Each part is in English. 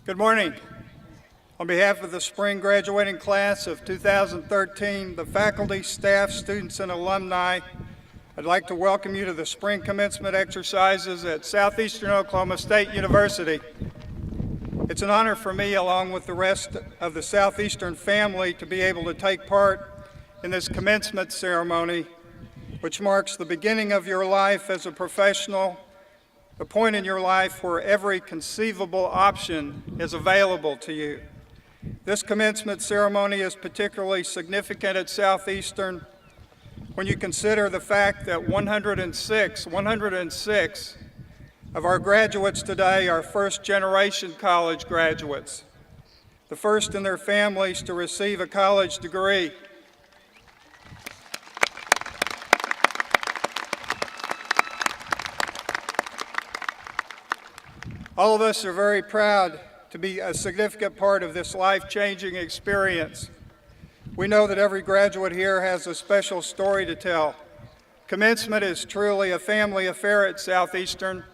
Good morning. On behalf of the spring graduating class of 2013, the faculty, staff, students, and alumni, I'd like to welcome you to the spring commencement exercises at Southeastern Oklahoma State University. It's an honor for me, along with the rest of the Southeastern family, to be able to take part in this commencement ceremony, which marks the beginning of your life as a professional, a point in your life where every conceivable option is available to you. This commencement ceremony is particularly significant at Southeastern when you consider the fact that 106 of our graduates today are first-generation college graduates, the first in their families to receive a college degree. All of us are very proud to be a significant part of this life-changing experience. We know that every graduate here has a special story to tell. Commencement is truly a family affair at Southeastern,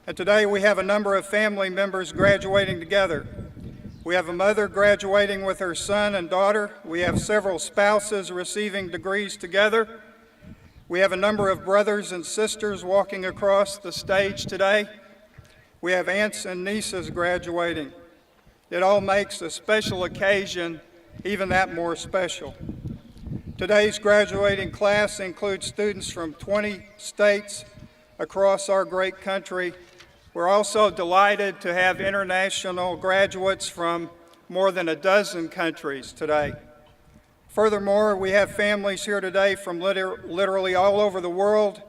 and today we have a number of family members graduating together. We have a mother graduating with her son and daughter. We have several spouses receiving degrees together. We have a number of brothers and sisters walking across the stage today. We have aunts and nieces graduating. It all makes a special occasion even that more special. Today's graduating class includes students from 20 states across our great country. We're also delighted to have international graduates from more than a dozen countries today. Furthermore, we have families here today from literally all over the world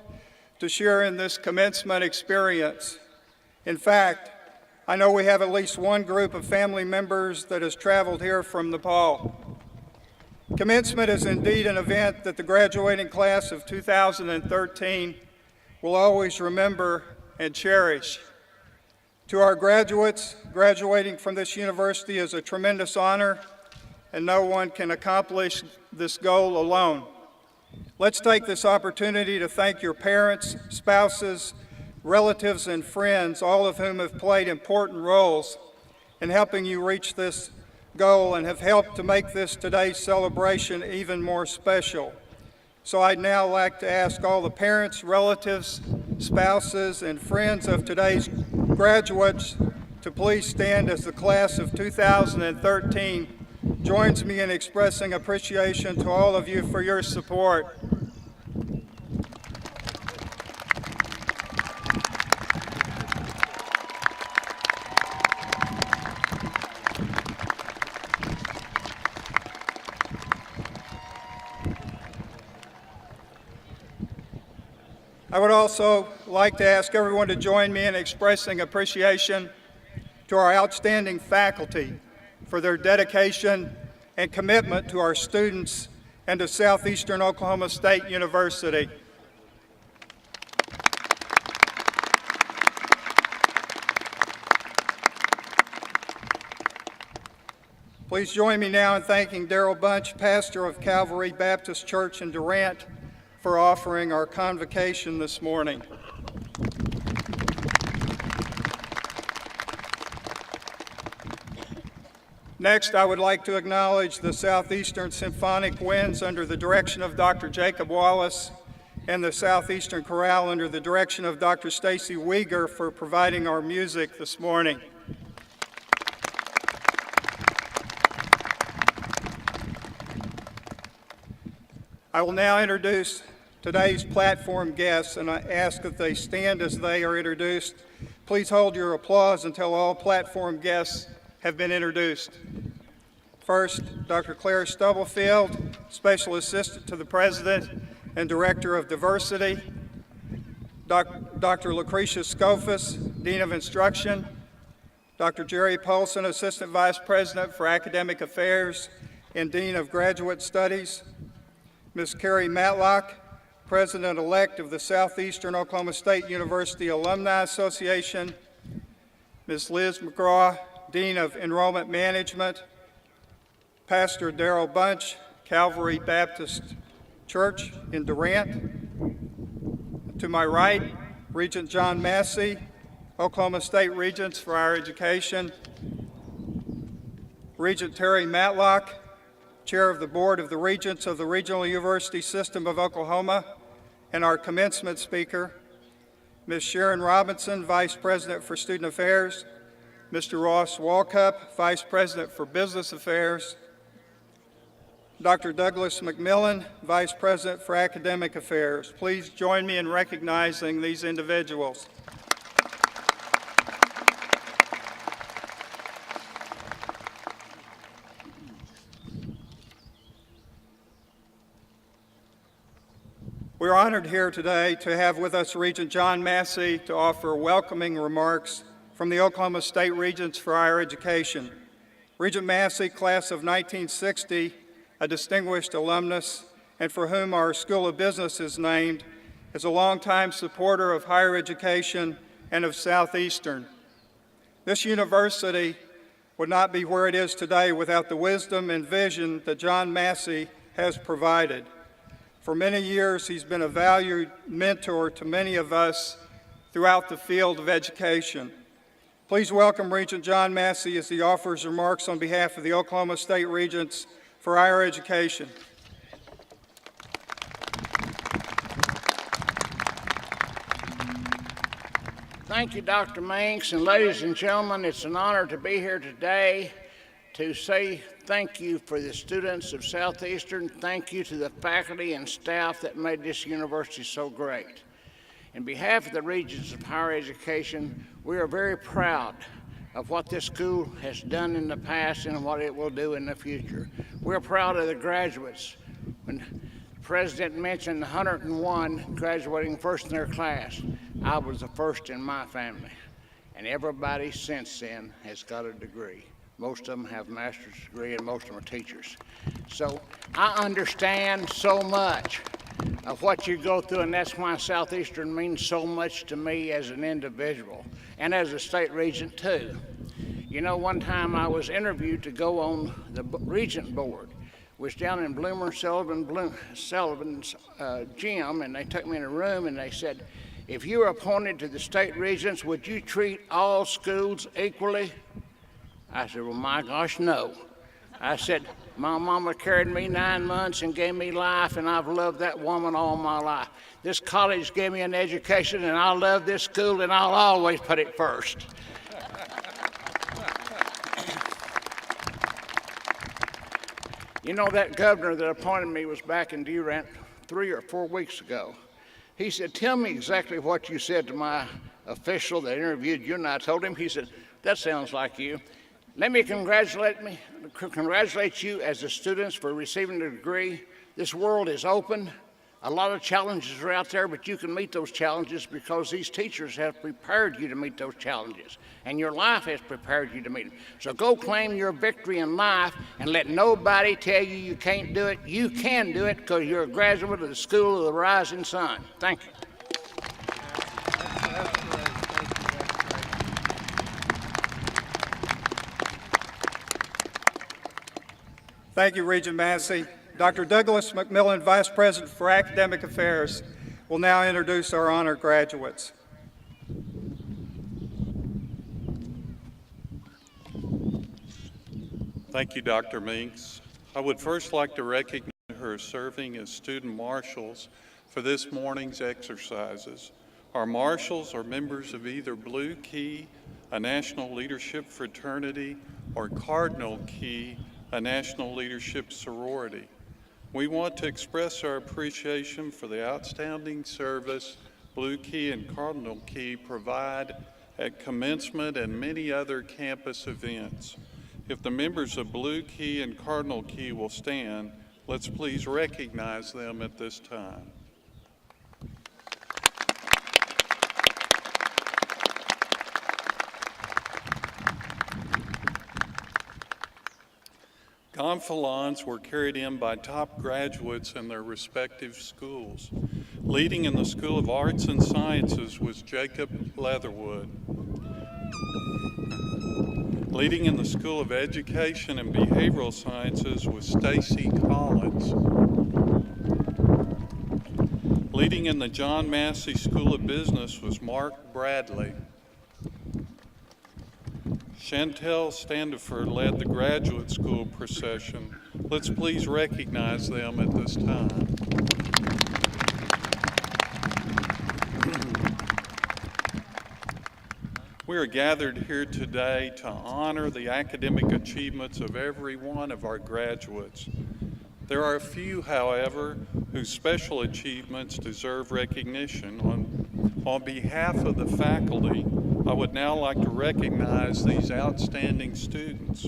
to share in this commencement experience. In fact, I know we have at least one group of family members that has traveled here from Nepal. Commencement is indeed an event that the graduating class of 2013 will always remember and cherish. To our graduates, graduating from this university is a tremendous honor, and no one can accomplish this goal alone. Let's take this opportunity to thank your parents, spouses, relatives, and friends, all of whom have played important roles in helping you reach this goal and have helped to make this today's celebration even more special. So I'd now like to ask all the parents, relatives, spouses, and friends of today's graduates to please stand as the class of 2013 joins me in expressing appreciation to all of you for your support. I would also like to ask everyone to join me in expressing appreciation to our outstanding faculty for their dedication and commitment to our students and to Southeastern Oklahoma State University. Please join me now in thanking Darrell Bunch, pastor of Calvary Baptist Church in Durant, for offering our convocation this morning. Next, I would like to acknowledge the Southeastern Symphonic Winds under the direction of Dr. Jacob Wallace and the Southeastern Chorale under the direction of Dr. Stacy Weeger for providing our music this morning. I will now introduce today's platform guests, and I ask that they stand as they are introduced. Please hold your applause until all platform guests have been introduced. First, Dr. Claire Stubblefield, Special Assistant to the President and Director of Diversity. Dr. Lucretia Scofus, Dean of Instruction. Dr. Jerry Polson, Assistant Vice President for Academic Affairs and Dean of Graduate Studies. Ms. Carrie Matlock, President-elect of the Southeastern Oklahoma State University Alumni Association. Ms. Liz McGraw, Dean of Enrollment Management. Pastor Darrell Bunch, Calvary Baptist Church in Durant. To my right, Regent John Massey, Oklahoma State Regents for Higher Education. Regent Terry Matlock, Chair of the Board of the Regents of the Regional University System of Oklahoma, and our commencement speaker, Ms. Sharon Robinson, Vice President for Student Affairs, Mr. Ross Walkup, Vice President for Business Affairs, Dr. Douglas McMillan, Vice President for Academic Affairs. Please join me in recognizing these individuals. We're honored here today to have with us Regent John Massey to offer welcoming remarks from the Oklahoma State Regents for Higher Education. Regent Massey, class of 1960, a distinguished alumnus, and for whom our School of Business is named, is a longtime supporter of higher education and of Southeastern. This university would not be where it is today without the wisdom and vision that John Massey has provided. For many years, he's been a valued mentor to many of us throughout the field of education. Please welcome Regent John Massey as he offers remarks on behalf of the Oklahoma State Regents for Higher Education. Thank you, Dr. Minks, and ladies and gentlemen, it's an honor to be here today to say thank you for the students of Southeastern. Thank you to the faculty and staff that made this university so great. On behalf of the Regents of Higher Education, we are very proud of what this school has done in the past and what it will do in the future. We're proud of the graduates. When the President mentioned 101 graduating first in their class, I was the first in my family. And everybody since then has got a degree. Most of them have a master's degree and most of them are teachers. So I understand so much of what you go through, and that's why Southeastern means so much to me as an individual and as a state regent too. You know, one time I was interviewed to go on the regent board. Was down in Bloomer Sullivan's gym, and they took me in a room and they said, if you were appointed to the state regents, would you treat all schools equally? I said, well, my gosh, no. I said, my mama carried me 9 months and gave me life, and I've loved that woman all my life. This college gave me an education, and I love this school, and I'll always put it first. You know, that governor that appointed me was back in Durant 3 or 4 weeks ago. He said, tell me exactly what you said to my official that interviewed you, and I told him. He said, that sounds like you. Let me congratulate you as the students for receiving a degree. This world is open. A lot of challenges are out there, but you can meet those challenges because these teachers have prepared you to meet those challenges, and your life has prepared you to meet them. So go claim your victory in life and let nobody tell you you can't do it. You can do it because you're a graduate of the School of the Rising Sun. Thank you. Thank you, Regent Massey. Dr. Douglas McMillan, Vice President for Academic Affairs, will now introduce our honored graduates. Thank you, Dr. Minks. I would first like to recognize her serving as student marshals for this morning's exercises. Our marshals are members of either Blue Key, a national leadership fraternity, or Cardinal Key, a national leadership sorority. We want to express our appreciation for the outstanding service Blue Key and Cardinal Key provide at commencement and many other campus events. If the members of Blue Key and Cardinal Key will stand, let's please recognize them at this time. Gonfalons were carried in by top graduates in their respective schools. Leading in the School of Arts and Sciences was Jacob Leatherwood. Leading in the School of Education and Behavioral Sciences was Stacy Collins. Leading in the John Massey School of Business was Mark Bradley. Chantel Standifer led the graduate school procession. Let's please recognize them at this time. We are gathered here today to honor the academic achievements of every one of our graduates. There are a few, however, whose special achievements deserve recognition. On behalf of the faculty, I would now like to recognize these outstanding students.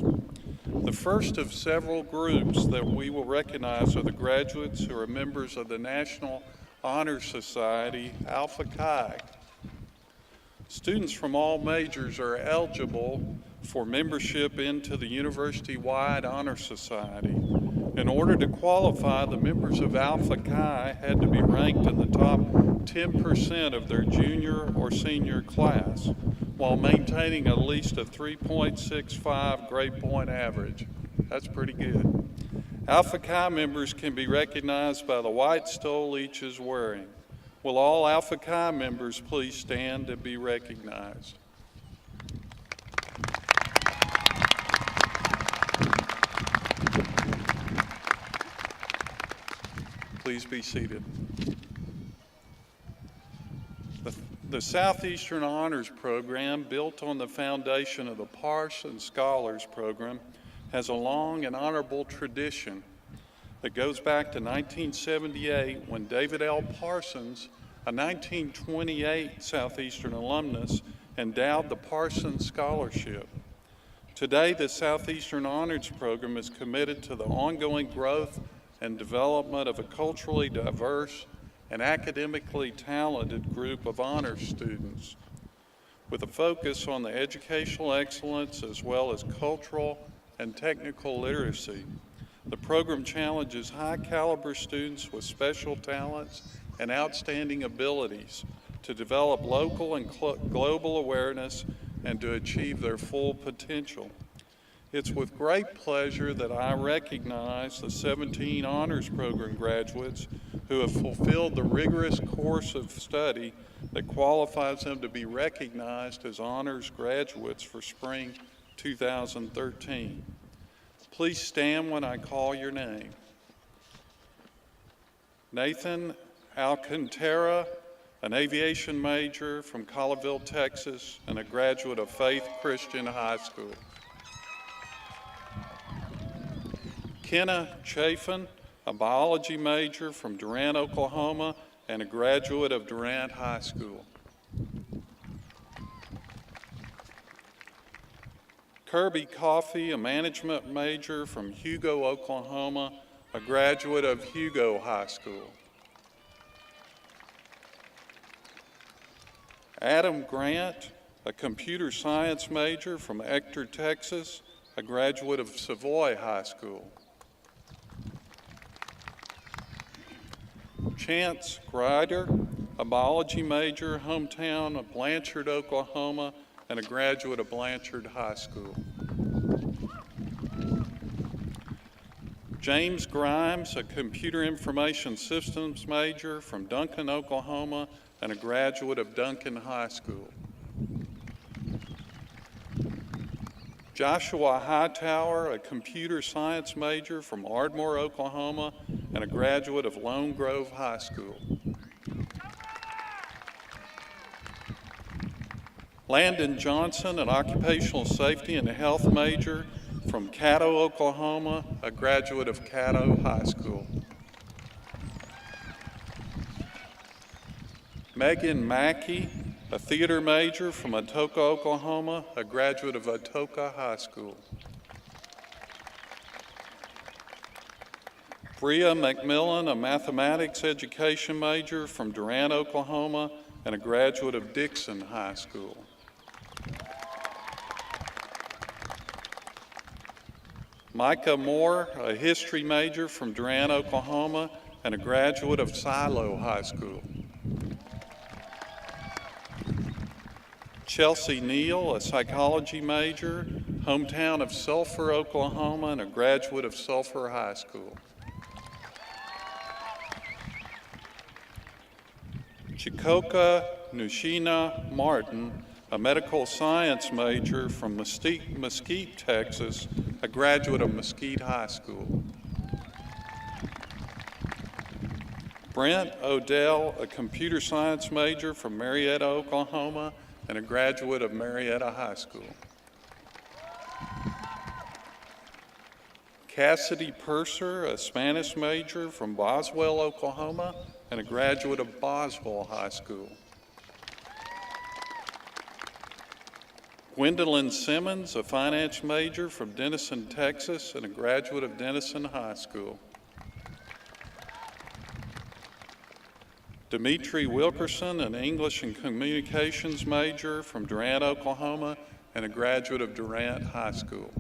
The first of several groups that we will recognize are the graduates who are members of the National Honor Society, Alpha Chi. Students from all majors are eligible for membership into the university-wide Honor Society. In order to qualify, the members of Alpha Chi had to be ranked in the top 10% of their junior or senior class, while maintaining at least a 3.65 grade point average. That's pretty good. Alpha Chi members can be recognized by the white stole each is wearing. Will all Alpha Chi members please stand and be recognized? Please be seated. The Southeastern Honors Program, built on the foundation of the Parsons Scholars Program, has a long and honorable tradition that goes back to 1978 when David L. Parsons, a 1928 Southeastern alumnus, endowed the Parsons Scholarship. Today, the Southeastern Honors Program is committed to the ongoing growth and development of a culturally diverse and academically talented group of honors students, with a focus on the educational excellence as well as cultural and technical literacy. The program challenges high-caliber students with special talents and outstanding abilities to develop local and global awareness and to achieve their full potential. It's with great pleasure that I recognize the 17 Honors Program graduates who have fulfilled the rigorous course of study that qualifies them to be recognized as honors graduates for spring 2013. Please stand when I call your name. Nathan Alcantara, an aviation major from Colleyville, Texas, and a graduate of Faith Christian High School. Kenna Chafin, a biology major from Durant, Oklahoma, and a graduate of Durant High School. Kirby Coffey, a management major from Hugo, Oklahoma, a graduate of Hugo High School. Adam Grant, a computer science major from Ector, Texas, a graduate of Savoy High School. Chance Grider, a biology major, hometown of Blanchard, Oklahoma, and a graduate of Blanchard High School. James Grimes, a computer information systems major from Duncan, Oklahoma, and a graduate of Duncan High School. Joshua Hightower, a computer science major from Ardmore, Oklahoma, and a graduate of Lone Grove High School. Landon Johnson, an occupational safety and health major from Caddo, Oklahoma, a graduate of Caddo High School. Megan Mackey, a theater major from Atoka, Oklahoma, a graduate of Atoka High School. Bria McMillan, a mathematics education major from Durant, Oklahoma, and a graduate of Dixon High School. Micah Moore, a history major from Durant, Oklahoma, and a graduate of Silo High School. Chelsea Neal, a psychology major, hometown of Sulphur, Oklahoma, and a graduate of Sulphur High School. Chikoka Nushina Martin, a medical science major from Mesquite, Texas, a graduate of Mesquite High School. Brent Odell, a computer science major from Marietta, Oklahoma, and a graduate of Marietta High School. Cassidy Purser, a Spanish major from Boswell, Oklahoma, and a graduate of Boswell High School. Gwendolyn Simmons, a finance major from Denison, Texas, and a graduate of Denison High School. Dimitri Wilkerson, an English and Communications major from Durant, Oklahoma, and a graduate of Durant High School.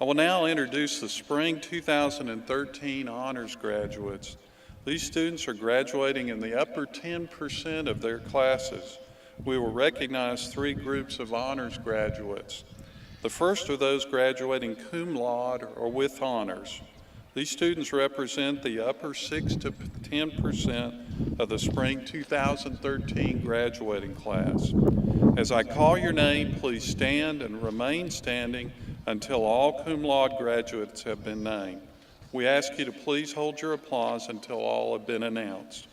I will now introduce the spring 2013 honors graduates. These students are graduating in the upper 10% of their classes. We will recognize 3 groups of honors graduates. The first are those graduating cum laude or with honors. These students represent the upper 6 to 10% of the spring 2013 graduating class. As I call your name, please stand and remain standing until all cum laude graduates have been named. We ask you to please hold your applause until all have been announced.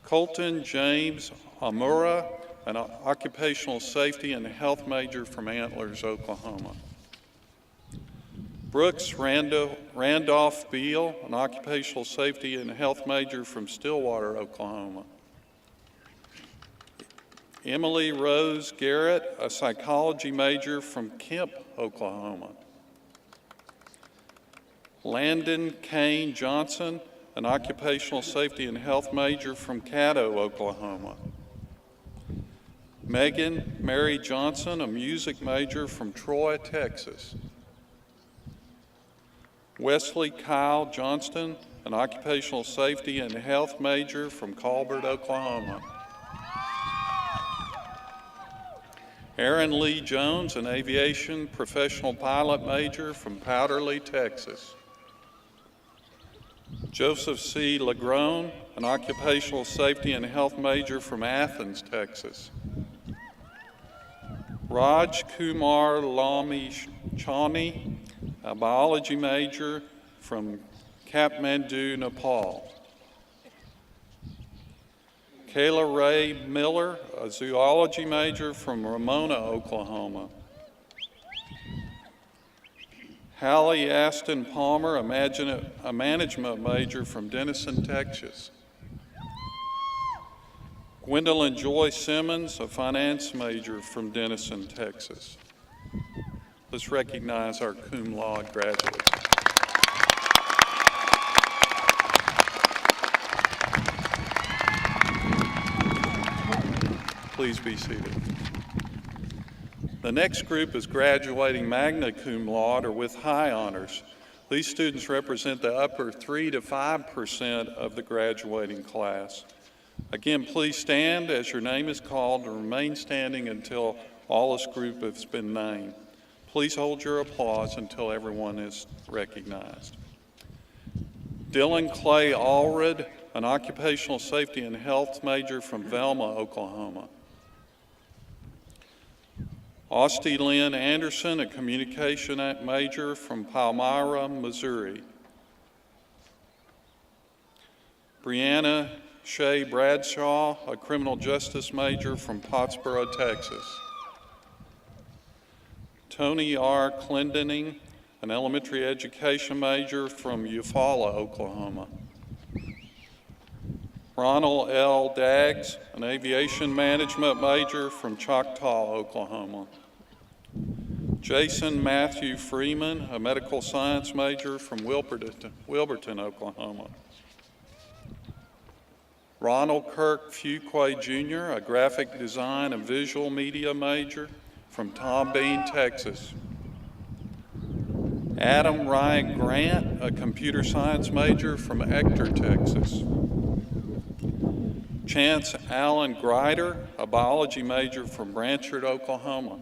Colton James Amura, an occupational safety and health major from Antlers, Oklahoma. Brooks Randolph Beal, an occupational safety and health major from Stillwater, Oklahoma. Emily Rose Garrett, a psychology major from Kemp, Oklahoma. Landon Kane Johnson, an occupational safety and health major from Caddo, Oklahoma. Megan Mary Johnson, a music major from Troy, Texas. Wesley Kyle Johnston, an occupational safety and health major from Colbert, Oklahoma. Aaron Lee Jones, an aviation professional pilot major from Powderly, Texas. Joseph C. Lagrone, an occupational safety and health major from Athens, Texas. Raj Kumar Lami Chani, a biology major from Kathmandu, Nepal. Kayla Ray Miller, a zoology major from Ramona, Oklahoma. Hallie Aston Palmer, a management major from Denison, Texas. Gwendolyn Joy Simmons, a finance major from Denison, Texas. Let's recognize our cum laude graduates. Please be seated. The next group is graduating magna cum laude or with high honors. These students represent the upper 3 to 5% of the graduating class. Again, please stand as your name is called and remain standing until all this group has been named. Please hold your applause until everyone is recognized. Dylan Clay Allred, an occupational safety and health major from Velma, Oklahoma. Austin Lynn Anderson, a communication major from Palmyra, Missouri. Brianna Shea Bradshaw, a criminal justice major from Pottsboro, Texas. Tony R. Clendening, an elementary education major from Eufaula, Oklahoma. Ronald L. Daggs, an aviation management major from Choctaw, Oklahoma. Jason Matthew Freeman, a medical science major from Wilburton, Oklahoma. Ronald Kirk Fuquay Jr., a graphic design and visual media major from Tom Bean, Texas. Adam Ryan Grant, a computer science major from Ector, Texas. Chance Allen Grider, a biology major from Branchard, Oklahoma.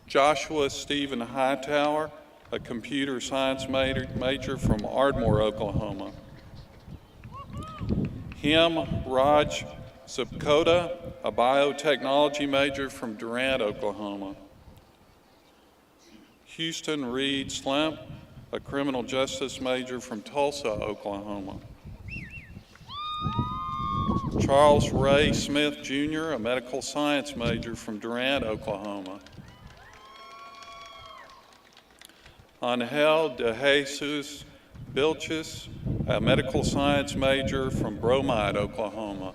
Joshua Stephen Hightower, a computer science major from Ardmore, Oklahoma. Him Raj Zipkota, a biotechnology major from Durant, Oklahoma. Houston Reed Slimp, a criminal justice major from Tulsa, Oklahoma. Charles Ray Smith, Jr., a medical science major from Durant, Oklahoma. Angel de Jesus Vilches, a medical science major from Bromide, Oklahoma.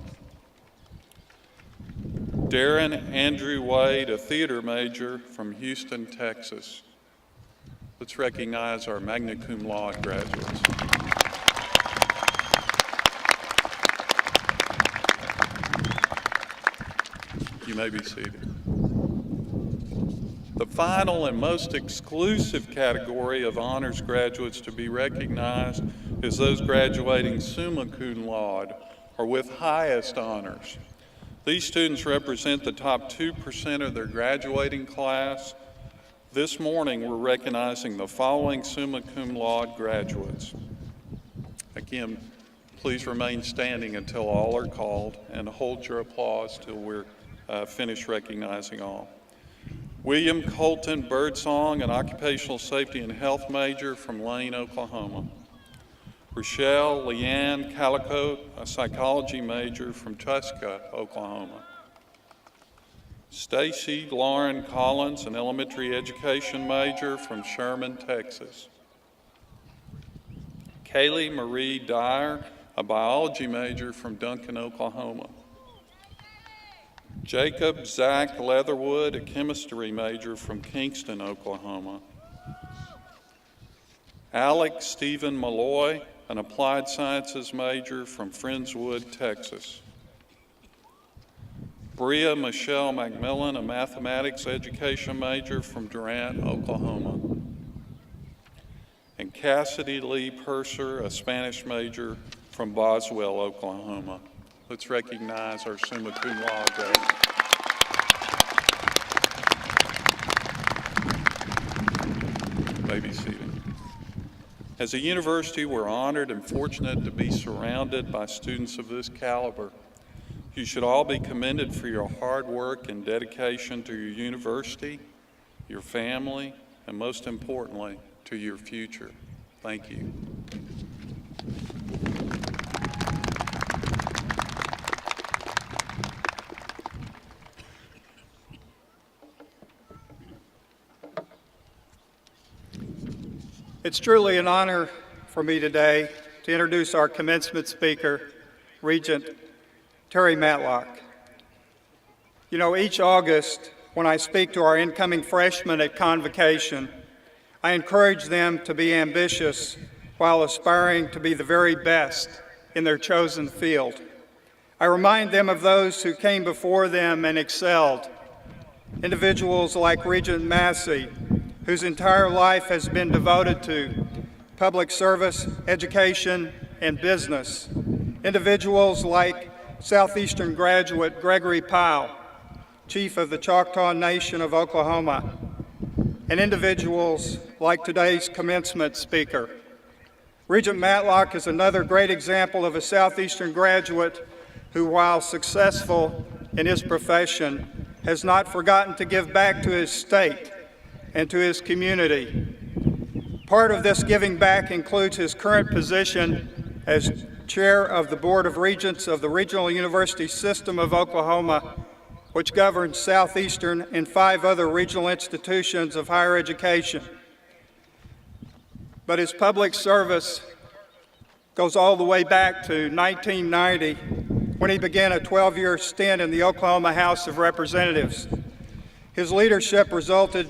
Darren Andrew Wade, a theater major from Houston, Texas. Let's recognize our magna cum laude graduates. You may be seated. The final and most exclusive category of honors graduates to be recognized is those graduating summa cum laude, or with highest honors. These students represent the top 2% of their graduating class. This morning, we're recognizing the following summa cum laude graduates. Again, please remain standing until all are called, and hold your applause till we're finished recognizing all. William Colton Birdsong, an occupational safety and health major from Lane, Oklahoma. Rochelle Leanne Calicote, a psychology major from Tuska, Oklahoma. Stacy Lauren Collins, an elementary education major from Sherman, Texas. Kaylee Marie Dyer, a biology major from Duncan, Oklahoma. Jacob Zach Leatherwood, a chemistry major from Kingston, Oklahoma. Alex Stephen Malloy, an applied sciences major from Friendswood, Texas. Bria Michelle McMillan, a mathematics education major from Durant, Oklahoma. And Cassidy Lee Purser, a Spanish major from Boswell, Oklahoma. Let's recognize our summa cum laude graduates. You may be seated. As a university, we're honored and fortunate to be surrounded by students of this caliber. You should all be commended for your hard work and dedication to your university, your family, and most importantly, to your future. Thank you. It's truly an honor for me today to introduce our commencement speaker, Regent Terry Matlock. You know, each August, when I speak to our incoming freshmen at convocation, I encourage them to be ambitious while aspiring to be the very best in their chosen field. I remind them of those who came before them and excelled, individuals like Regent Massey, whose entire life has been devoted to public service, education, and business. Individuals like Southeastern graduate Gregory Powell, Chief of the Choctaw Nation of Oklahoma, and individuals like today's commencement speaker. Regent Matlock is another great example of a Southeastern graduate who, while successful in his profession, has not forgotten to give back to his state and to his community. Part of this giving back includes his current position as Chair of the Board of Regents of the Regional University System of Oklahoma, which governs Southeastern and 5 other regional institutions of higher education. But his public service goes all the way back to 1990, when he began a 12-year stint in the Oklahoma House of Representatives. His leadership resulted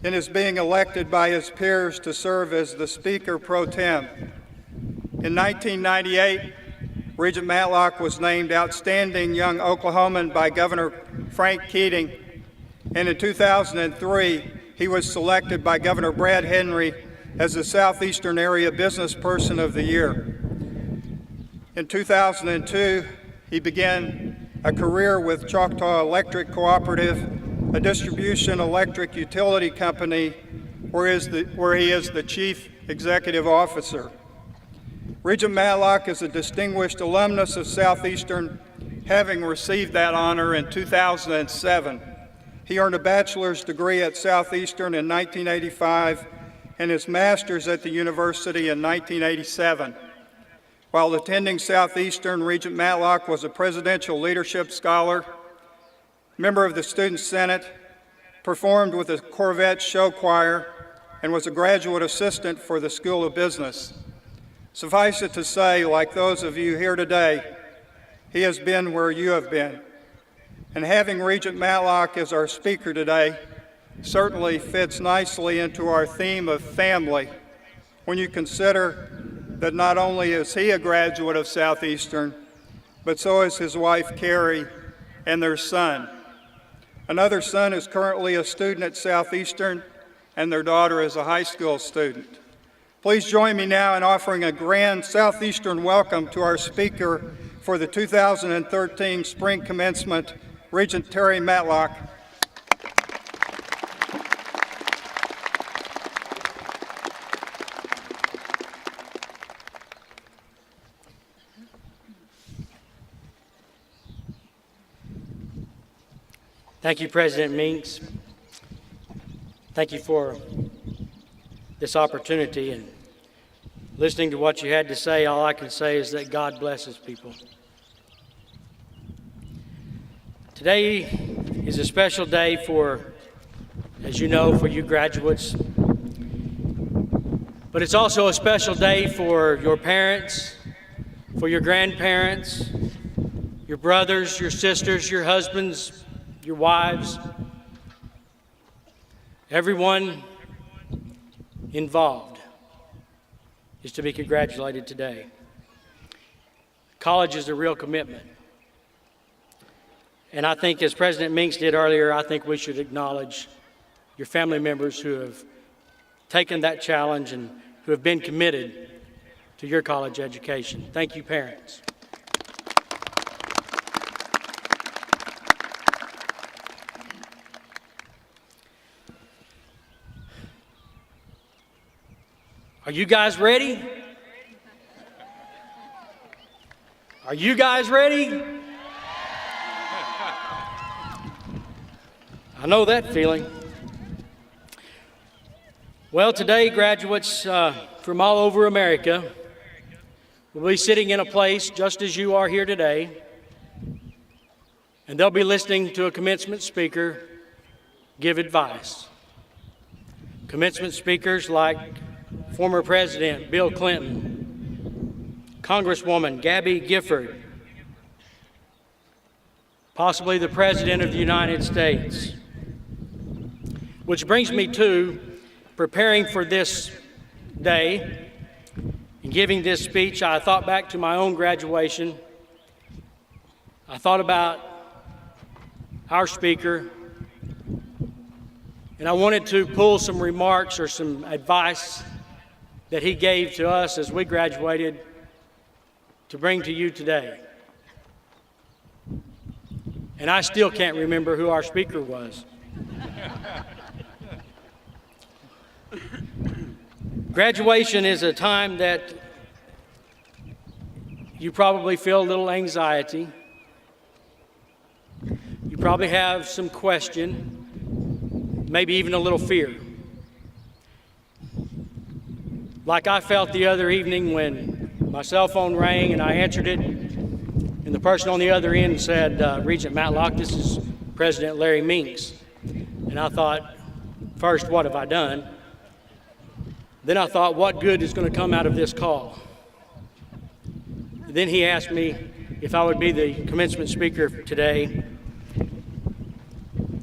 in his being elected by his peers to serve as the Speaker pro tem. In 1998, Regent Matlock was named Outstanding Young Oklahoman by Governor Frank Keating, and in 2003, he was selected by Governor Brad Henry as the Southeastern Area Business Person of the Year. In 2002, he began a career with Choctaw Electric Cooperative, a distribution electric utility company where he is the Chief Executive Officer. Regent Matlock is a distinguished alumnus of Southeastern, having received that honor in 2007. He earned a bachelor's degree at Southeastern in 1985 and his master's at the university in 1987. While attending Southeastern, Regent Matlock was a Presidential Leadership Scholar, member of the Student Senate, performed with the Corvette Show Choir, and was a graduate assistant for the School of Business. Suffice it to say, like those of you here today, he has been where you have been. And having Regent Matlock as our speaker today certainly fits nicely into our theme of family when you consider that not only is he a graduate of Southeastern, but so is his wife Carrie and their son. Another son is currently a student at Southeastern, and their daughter is a high school student. Please join me now in offering a grand Southeastern welcome to our speaker for the 2013 Spring Commencement, Regent Terry Matlock. Thank you, President Meeks. Thank you for this opportunity, and listening to what you had to say, all I can say is that God blesses people. Today is a special day for, as you know, for you graduates, but it's also a special day for your parents, for your grandparents, your brothers, your sisters, your husbands, your wives, everyone involved is to be congratulated today. College is a real commitment. And I think, as President Meeks did earlier, I think we should acknowledge your family members who have taken that challenge and who have been committed to your college education. Thank you, parents. Are you guys ready? Are you guys ready? I know that feeling. Well, today, graduates from all over America will be sitting in a place just as you are here today, and they'll be listening to a commencement speaker give advice. Commencement speakers like former President Bill Clinton, Congresswoman Gabby Gifford, possibly the President of the United States. Which brings me to preparing for this day and giving this speech. I thought back to my own graduation. I thought about our speaker, and I wanted to pull some remarks or some advice that he gave to us as we graduated to bring to you today. And I still can't remember who our speaker was. Graduation is a time that you probably feel a little anxiety. You probably have some question, maybe even a little fear. Like I felt the other evening when my cell phone rang and I answered it, and the person on the other end said, Regent Matlock, this is President Larry Meeks. And I thought, first, what have I done? Then I thought, what good is going to come out of this call? Then he asked me if I would be the commencement speaker today.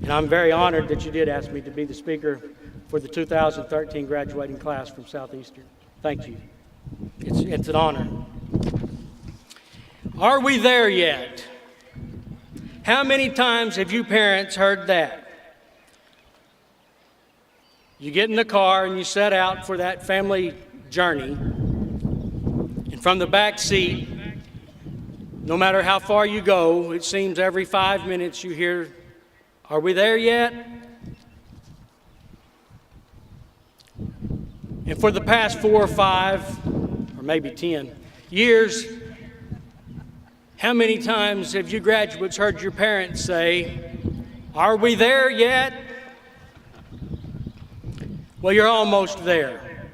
And I'm very honored that you did ask me to be the speaker for the 2013 graduating class from Southeastern. Thank you. It's an honor. Are we there yet? How many times have you parents heard that? You get in the car and you set out for that family journey, and from the back seat, no matter how far you go, it seems every 5 minutes you hear, "Are we there yet?" And for the past 4 or 5, or maybe 10 years, how many times have you graduates heard your parents say, "Are we there yet?" Well, you're almost there.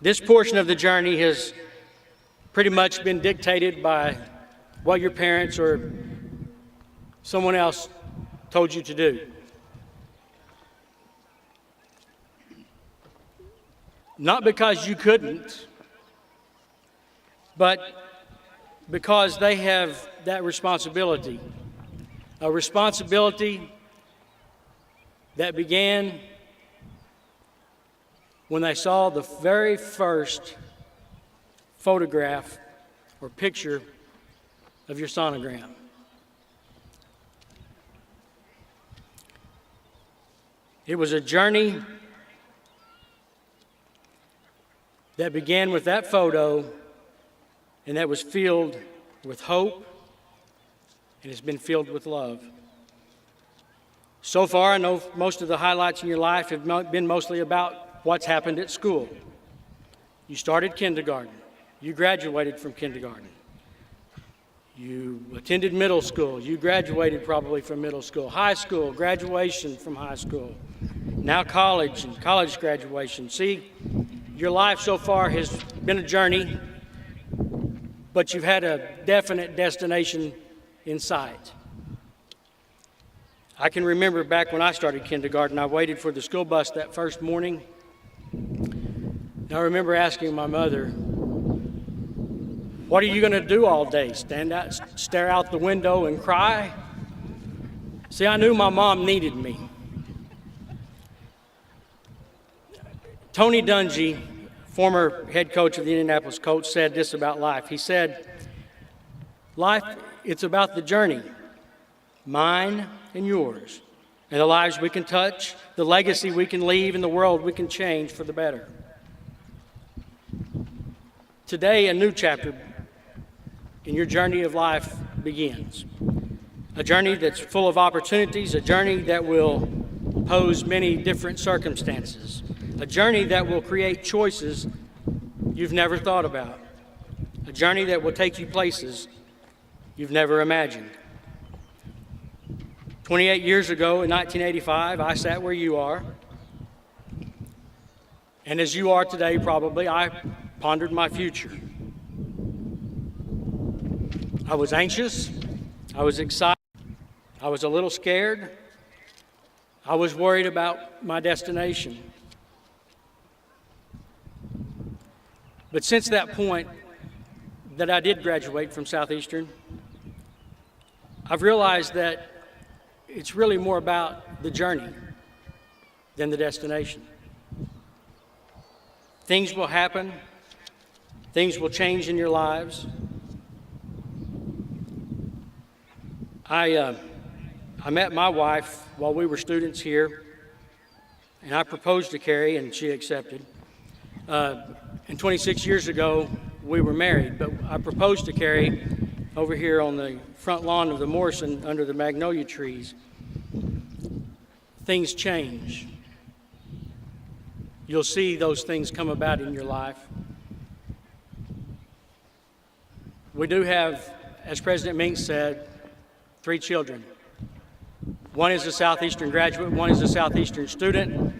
This portion of the journey has pretty much been dictated by what your parents or someone else told you to do. Not because you couldn't, but because they have that responsibility. A responsibility that began when they saw the very first photograph or picture of your sonogram. It was a journey that began with that photo and that was filled with hope and has been filled with love. So far, I know most of the highlights in your life have been mostly about what's happened at school. You started kindergarten. You graduated from kindergarten. You attended middle school. You graduated probably from middle school. High school, graduation from high school. Now college and college graduation. See, your life so far has been a journey, but you've had a definite destination in sight. I can remember back when I started kindergarten, I waited for the school bus that first morning. And I remember asking my mother, "What are you going to do all day? Stare out the window and cry?" See, I knew my mom needed me. Tony Dungy, former head coach of the Indianapolis Colts, said this about life. He said, "Life, it's about the journey, mine and yours, and the lives we can touch, the legacy we can leave, and the world we can change for the better." Today, a new chapter in your journey of life begins. A journey that's full of opportunities, a journey that will pose many different circumstances, a journey that will create choices you've never thought about, a journey that will take you places you've never imagined. 28 years ago, in 1985, I sat where you are. And as you are today, probably, I pondered my future. I was anxious. I was excited. I was a little scared. I was worried about my destination. But since that point that I did graduate from Southeastern, I've realized that it's really more about the journey than the destination. Things will happen. Things will change in your lives. I met my wife while we were students here, and I proposed to Carrie, and she accepted. And 26 years ago, we were married, but I proposed to Carrie over here on the front lawn of the Morrison under the magnolia trees. Things change. You'll see those things come about in your life. We do have, as President Minks said, 3 children. One is a Southeastern graduate, one is a Southeastern student.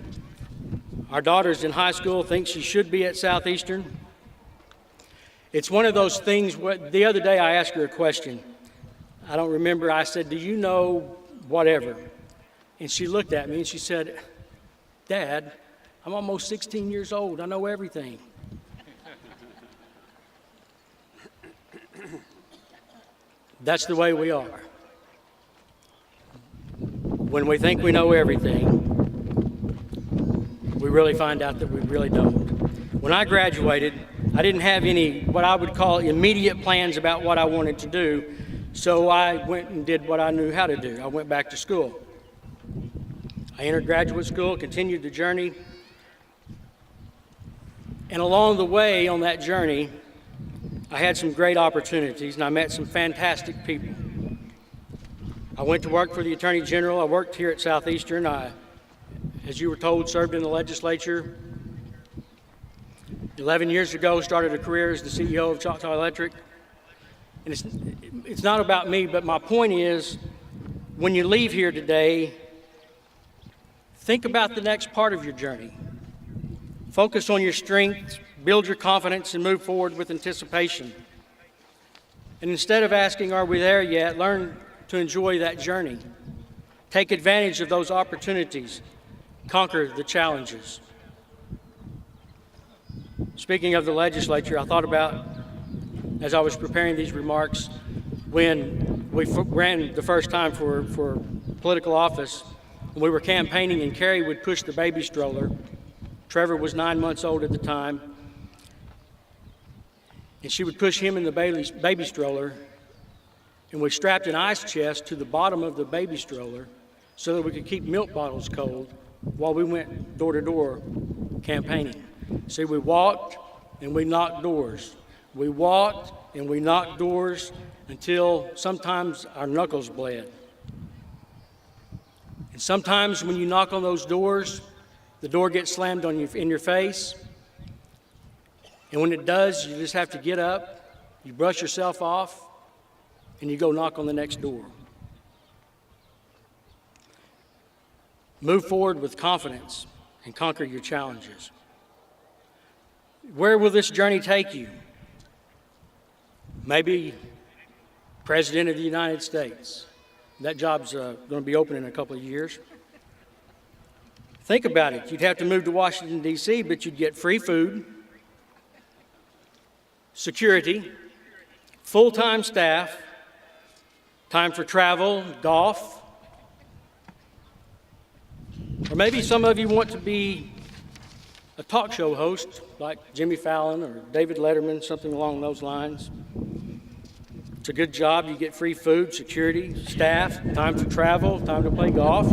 Our daughter's in high school, thinks she should be at Southeastern. It's one of those things, the other day I asked her a question. I don't remember, I said, "Do you know whatever?" And she looked at me and she said, "Dad, I'm almost 16 years old, I know everything." That's the way we are. When we think we know everything, we really find out that we really don't. When I graduated, I didn't have any what I would call immediate plans about what I wanted to do, so I went and did what I knew how to do. I went back to school. I entered graduate school, continued the journey, and along the way on that journey, I had some great opportunities and I met some fantastic people. I went to work for the Attorney General. I worked here at Southeastern. I, as you were told, served in the legislature 11 years ago, started a career as the CEO of Choctaw Electric. And it's not about me, but my point is, when you leave here today, think about the next part of your journey. Focus on your strengths, build your confidence, and move forward with anticipation. And instead of asking, are we there yet, learn to enjoy that journey. Take advantage of those opportunities. Conquer the challenges. Speaking of the legislature, I thought about, as I was preparing these remarks, when we ran the first time for political office, we were campaigning and Carrie would push the baby stroller. Trevor was 9 months old at the time. And she would push him in the baby stroller, and we strapped an ice chest to the bottom of the baby stroller so that we could keep milk bottles cold while we went door to door campaigning. See, we walked and we knocked doors. We walked and we knocked doors until sometimes our knuckles bled. And sometimes when you knock on those doors, the door gets slammed on you in your face. And when it does, you just have to get up, you brush yourself off, and you go knock on the next door. Move forward with confidence and conquer your challenges. Where will this journey take you? Maybe President of the United States. That job's going to be open in a couple of years. Think about it. You'd have to move to Washington, D.C., but you'd get free food, security, full-time staff, time for travel, golf. Or maybe some of you want to be a talk show host like Jimmy Fallon or David Letterman, something along those lines. It's a good job. You get free food, security, staff, time for travel, time to play golf.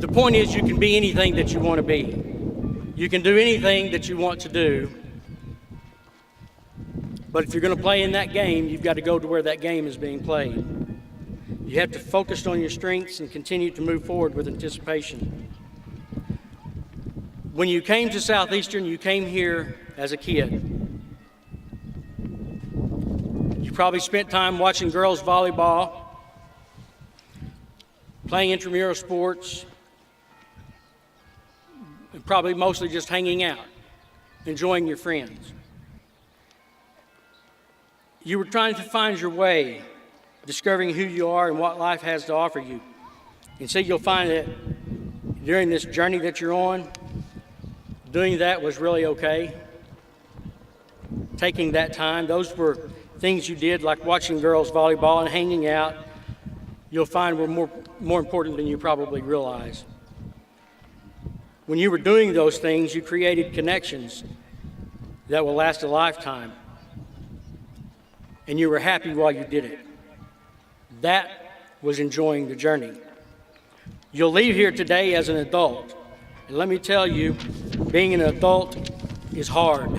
The point is, you can be anything that you want to be. You can do anything that you want to do. But if you're going to play in that game, you've got to go to where that game is being played. You have to focus on your strengths and continue to move forward with anticipation. When you came to Southeastern, you came here as a kid. You probably spent time watching girls volleyball, playing intramural sports, and probably mostly just hanging out, enjoying your friends. You were trying to find your way, discovering who you are and what life has to offer you. And so you'll find that during this journey that you're on, doing that was really okay. Taking that time, those were things you did, like watching girls volleyball and hanging out, you'll find were more important than you probably realize. When you were doing those things, you created connections that will last a lifetime. And you were happy while you did it. That was enjoying the journey. You'll leave here today as an adult. And let me tell you, being an adult is hard.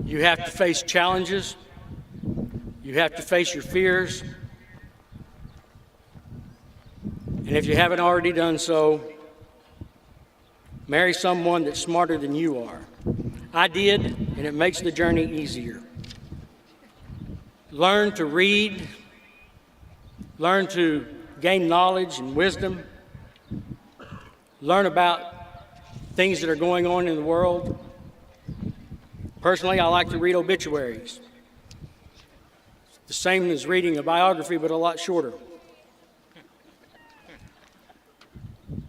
You have to face challenges. You have to face your fears. And if you haven't already done so, marry someone that's smarter than you are. I did, and it makes the journey easier. Learn to read, learn to gain knowledge and wisdom, learn about things that are going on in the world. Personally, I like to read obituaries. It's the same as reading a biography, but a lot shorter.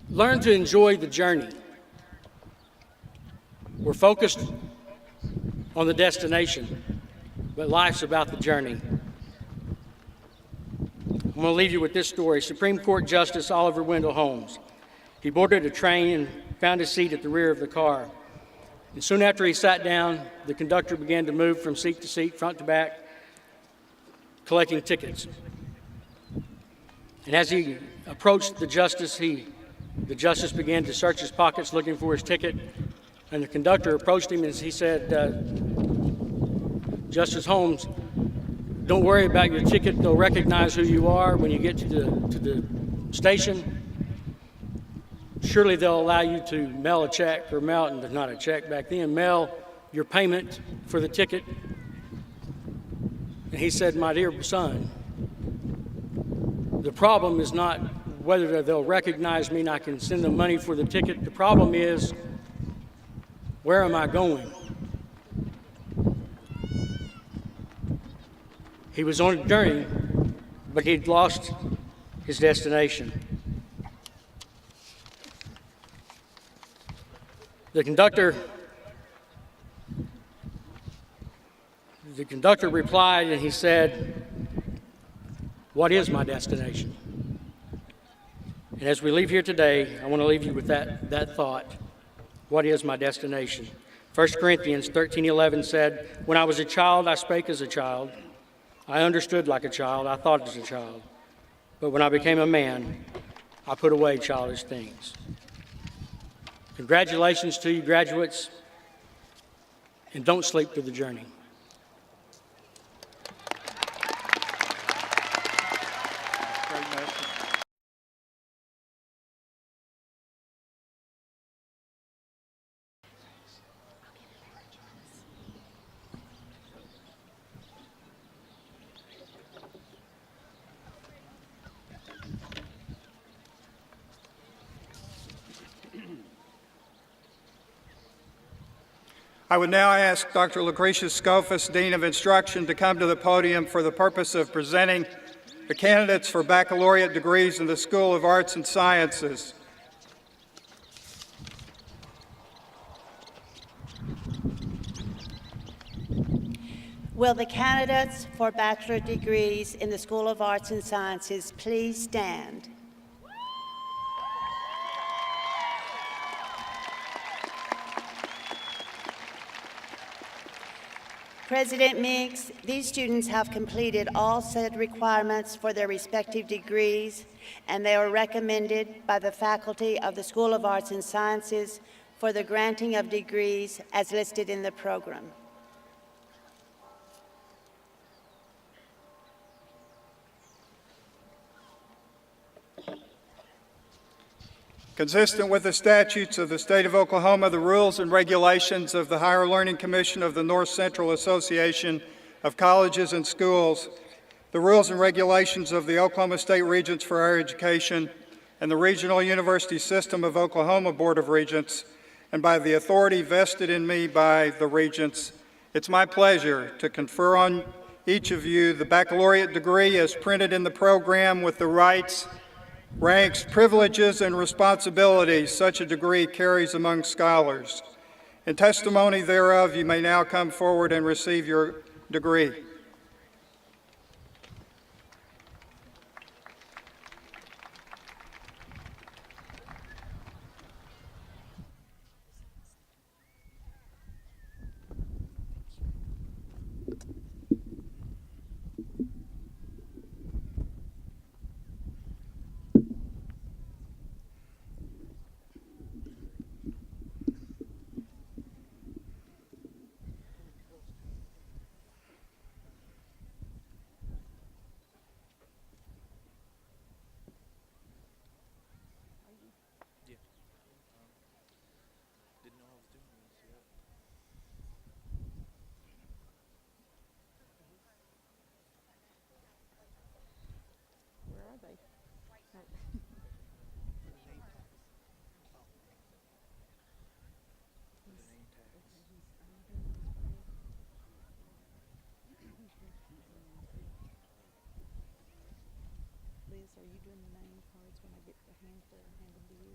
Learn to enjoy the journey. We're focused on the destination, but life's about the journey. I'm going to leave you with this story. Supreme Court Justice Oliver Wendell Holmes. He boarded a train and found his seat at the rear of the car. And soon after he sat down, the conductor began to move from seat to seat, front to back, collecting tickets. And as he approached the justice began to search his pockets looking for his ticket. And the conductor approached him and he said, Justice Holmes, don't worry about your ticket. They'll recognize who you are when you get to the station. surely they'll allow you to mail a check, or not a check back then, mail your payment for the ticket. And he said, my dear son, the problem is not whether they'll recognize me and I can send them money for the ticket. The problem is, where am I going? He was on a journey, but he'd lost his destination. The conductor replied, and he said, what is my destination? And as we leave here today, I want to leave you with that thought. What is my destination? 1 Corinthians 13:11 said, when I was a child, I spake as a child. I understood like a child. I thought as a child. But when I became a man, I put away childish things. Congratulations to you, graduates, and don't sleep through the journey. Great message. I would now ask Dr. Lucretia Scofus, Dean of Instruction, to come to the podium for the purpose of presenting the candidates for baccalaureate degrees in the School of Arts and Sciences. Will the candidates for bachelor degrees in the School of Arts and Sciences please stand? President Meeks, these students have completed all said requirements for their respective degrees, and they are recommended by the faculty of the School of Arts and Sciences for the granting of degrees as listed in the program. Consistent with the statutes of the state of Oklahoma, the rules and regulations of the Higher Learning Commission of the North Central Association of Colleges and Schools, the rules and regulations of the Oklahoma State Regents for Higher Education, and the Regional University System of Oklahoma Board of Regents, and by the authority vested in me by the Regents, it's my pleasure to confer on each of you the baccalaureate degree as printed in the program with the rights, ranks, privileges, and responsibilities such a degree carries among scholars. In testimony thereof, you may now come forward and receive your degree. Liz, are you doing the name cards when I get the hand them to you?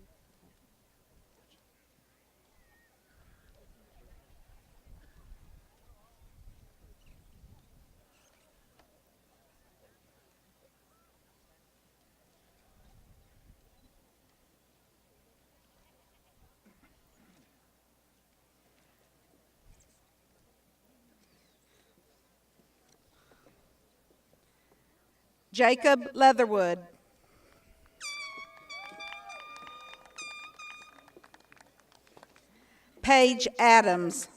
Jacob Leatherwood. Paige Adams.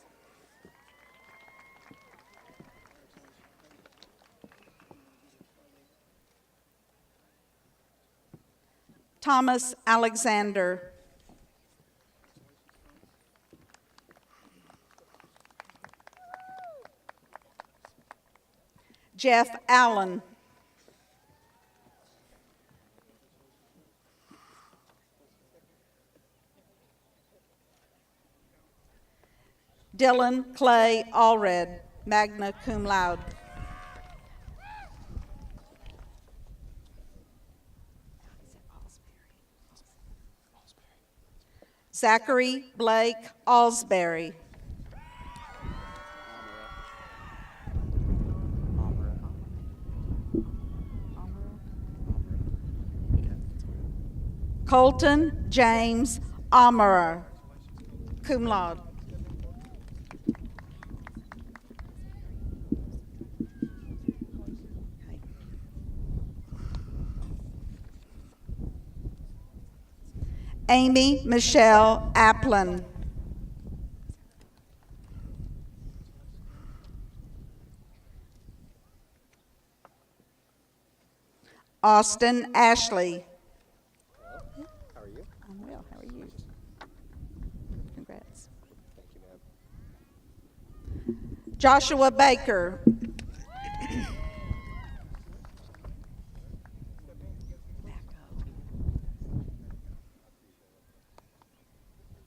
Thomas Alexander. Jeff Allen. Dylan Clay Allred, magna cum laude. Zachary Blake Alsbury. Colton James Amerer, cum laude. Amy Michelle Applin. Austin Ashley. How are you? I'm well. How are you? Congrats. Thank you, ma'am. Joshua Baker.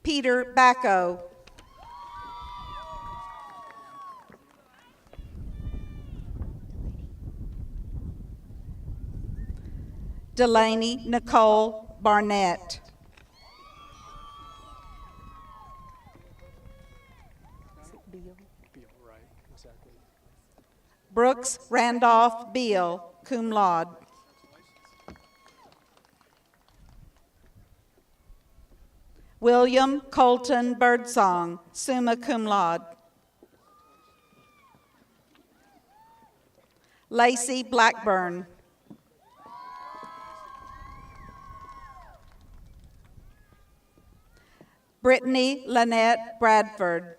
Peter Bacco. Delaney Nicole Barnett. Beal. Right, exactly. Brooks Randolph Beal, cum laude. William Colton Birdsong, summa cum laude. Lacey Blackburn. Brittany Lynette Bradford.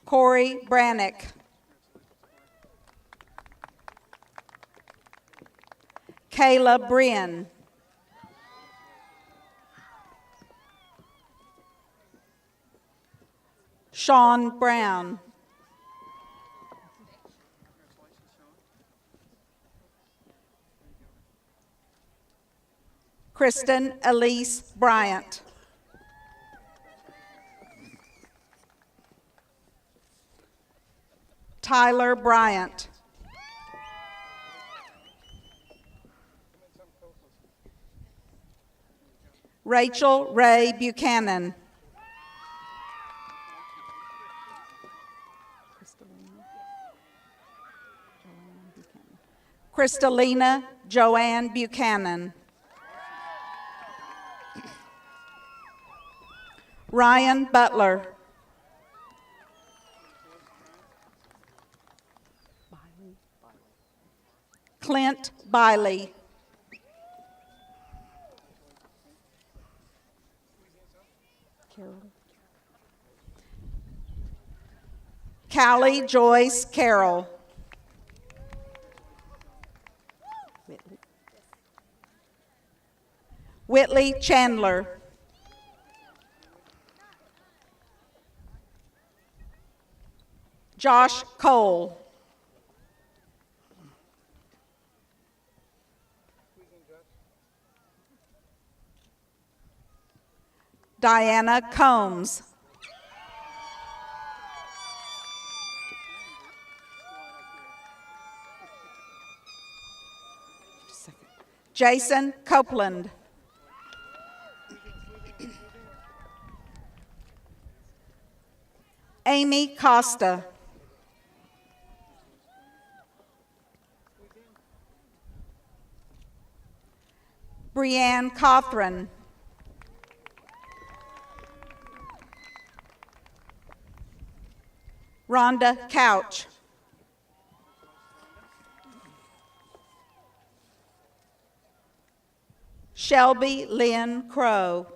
Corey Brannick. Kayla Brien. Sean Brown. Kristen Elise Bryant. Tyler Bryant. Rachel Ray Buchanan. Kristalina Joanne Buchanan. Ryan Butler. Clint Biley. Carol. Callie Joyce Carroll. Whitley. Whitley Chandler. Josh Cole. Diana Combs. Jason Copeland. Amy Costa. Brianne Cothran. Rhonda Couch. Shelby Lynn Crow.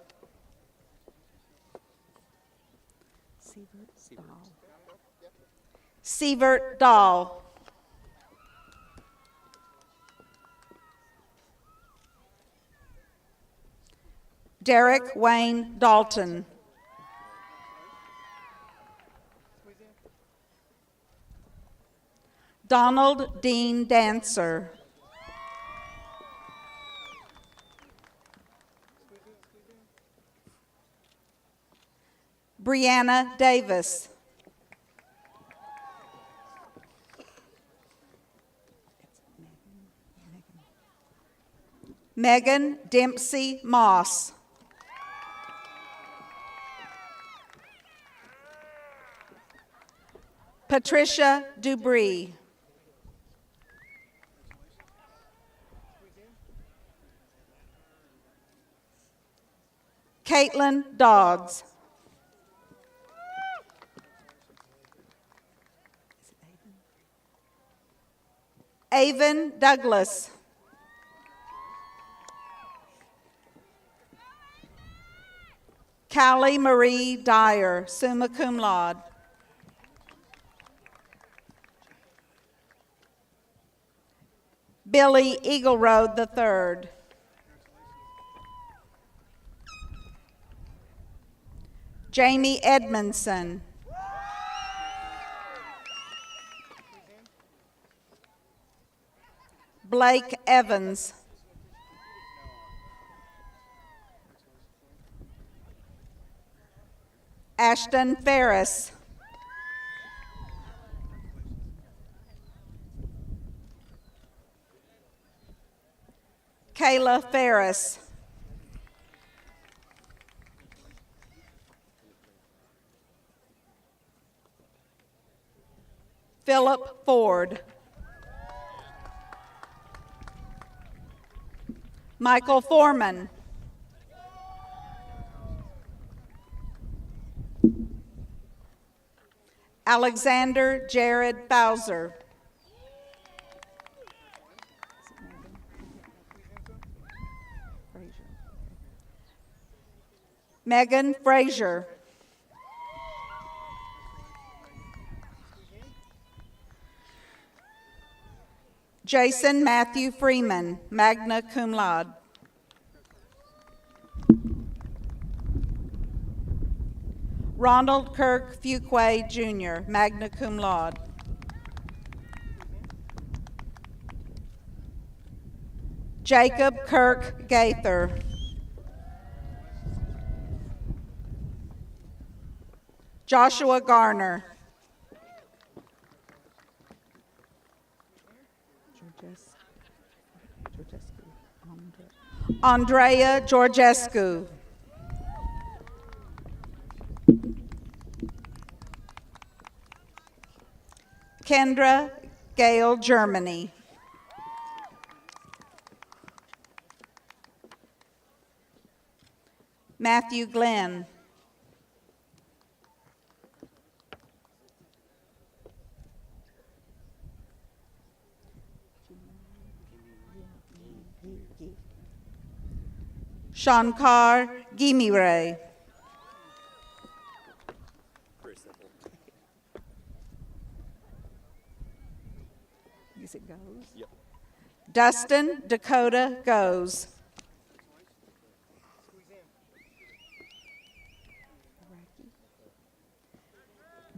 Sievert Dahl. Sievert Dahl. Derek Wayne Dalton. Donald Dean Dancer. Brianna Davis. Megan Dempsey Moss. Patricia Dubree. Caitlin Dodds. Avon Douglas. Callie Marie Dyer, summa cum laude. Billy Eagleroad III. Jamie Edmondson. Blake Evans. Ashton Ferris. Kayla Ferris. Philip Ford. Michael Foreman. Alexander Jared Bowser. Megan Frazier. Jason Matthew Freeman, magna cum laude. Ronald Kirk Fuquay, Jr., magna cum laude. Jacob Kirk Gaither. Joshua Garner. Andrea Georgescu. Kendra Gale Germany. Matthew Glenn. Shankar Gimire. Yes, it goes. Yep. Dustin Dakota Goes.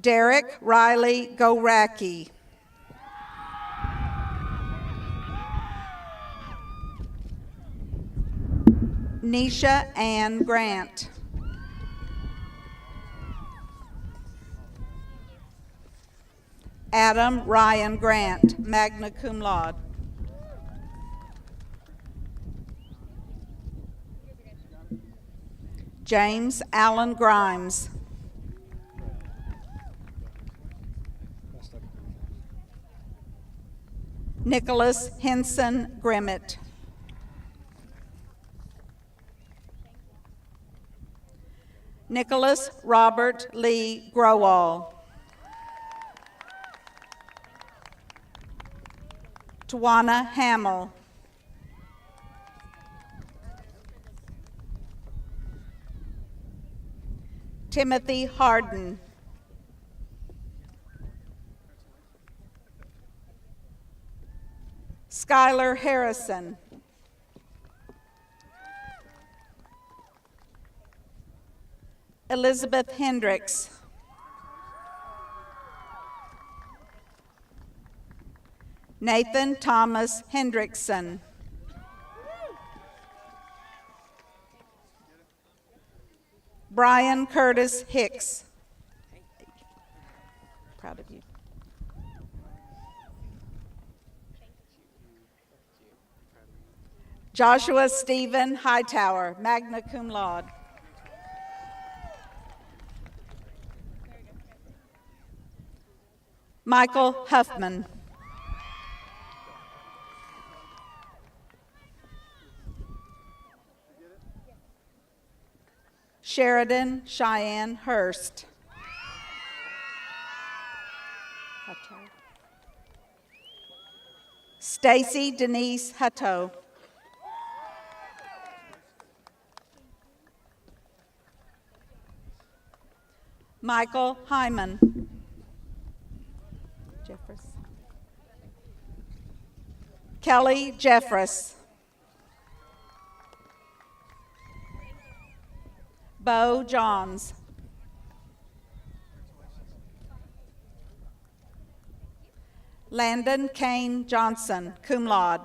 Derek Riley Goracki. Nisha Ann Grant. Adam Ryan Grant, magna cum laude. James Allen Grimes. Nicholas Henson Grimmett. Nicholas Robert Lee Growall. Tawana Hamill. Timothy Harden. Skylar Harrison. Elizabeth Hendricks. Nathan Thomas Hendrickson. Brian Curtis Hicks. Proud of you. Joshua Stephen Hightower, magna cum laude. Michael Huffman. Sheridan Cheyenne Hurst. Stacy Denise Hutto. Michael Hyman. Jeffress. Kelly Jeffress. Bo Johns. Landon Kane Johnson, cum laude.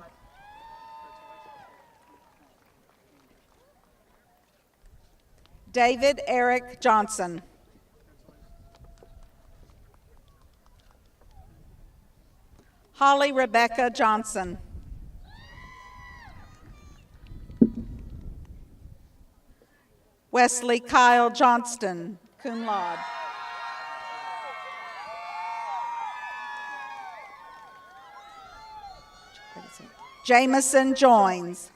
David Eric Johnson. Holly Rebecca Johnson. Wesley Kyle Johnston, cum laude. Jameson Joins.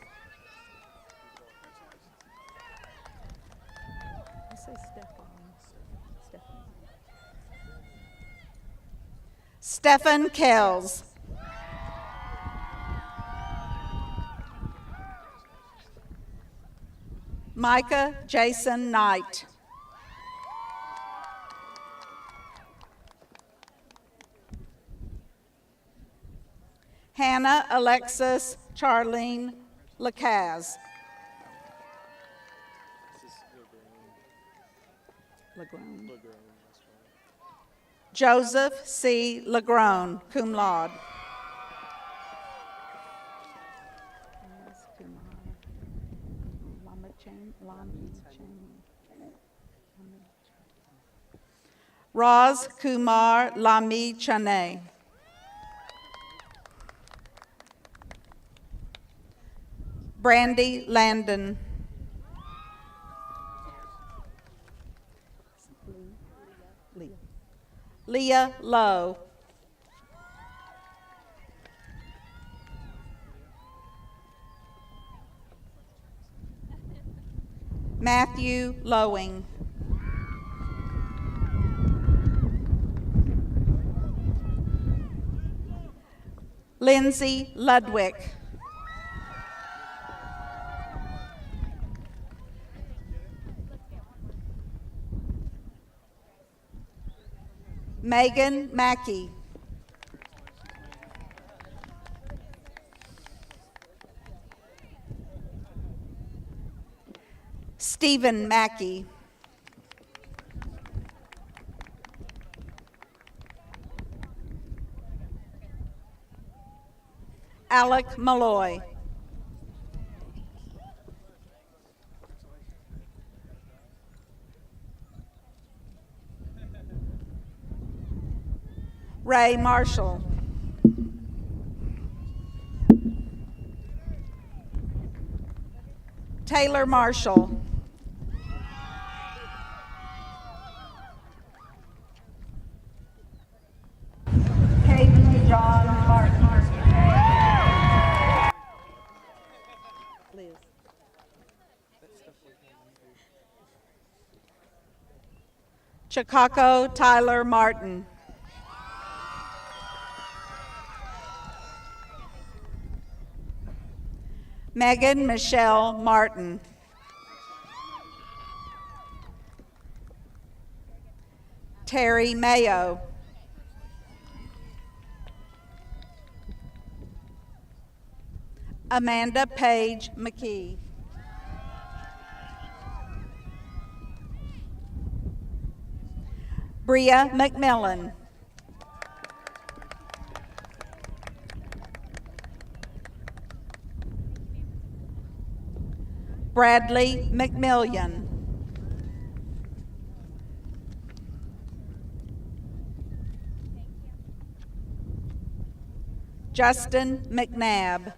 Stephen Kells. Micah Jason Knight. Hannah Alexis Charlene Lacaz. Joseph C. Lagrone, cum laude. Roz Kumar Lami Chane. Brandy Landon. Leah Lowe. Matthew Lowing. Lindsay Ludwig. Megan Mackey. Stephen Mackey. Alec Malloy. Ray Marshall. Taylor Marshall. Caden John Martin. Liz. Chicago Tyler Martin. Megan Michelle Martin. Terry Mayo. Amanda Page McKee. Bria McMillan. Bradley McMillian. Justin McNabb.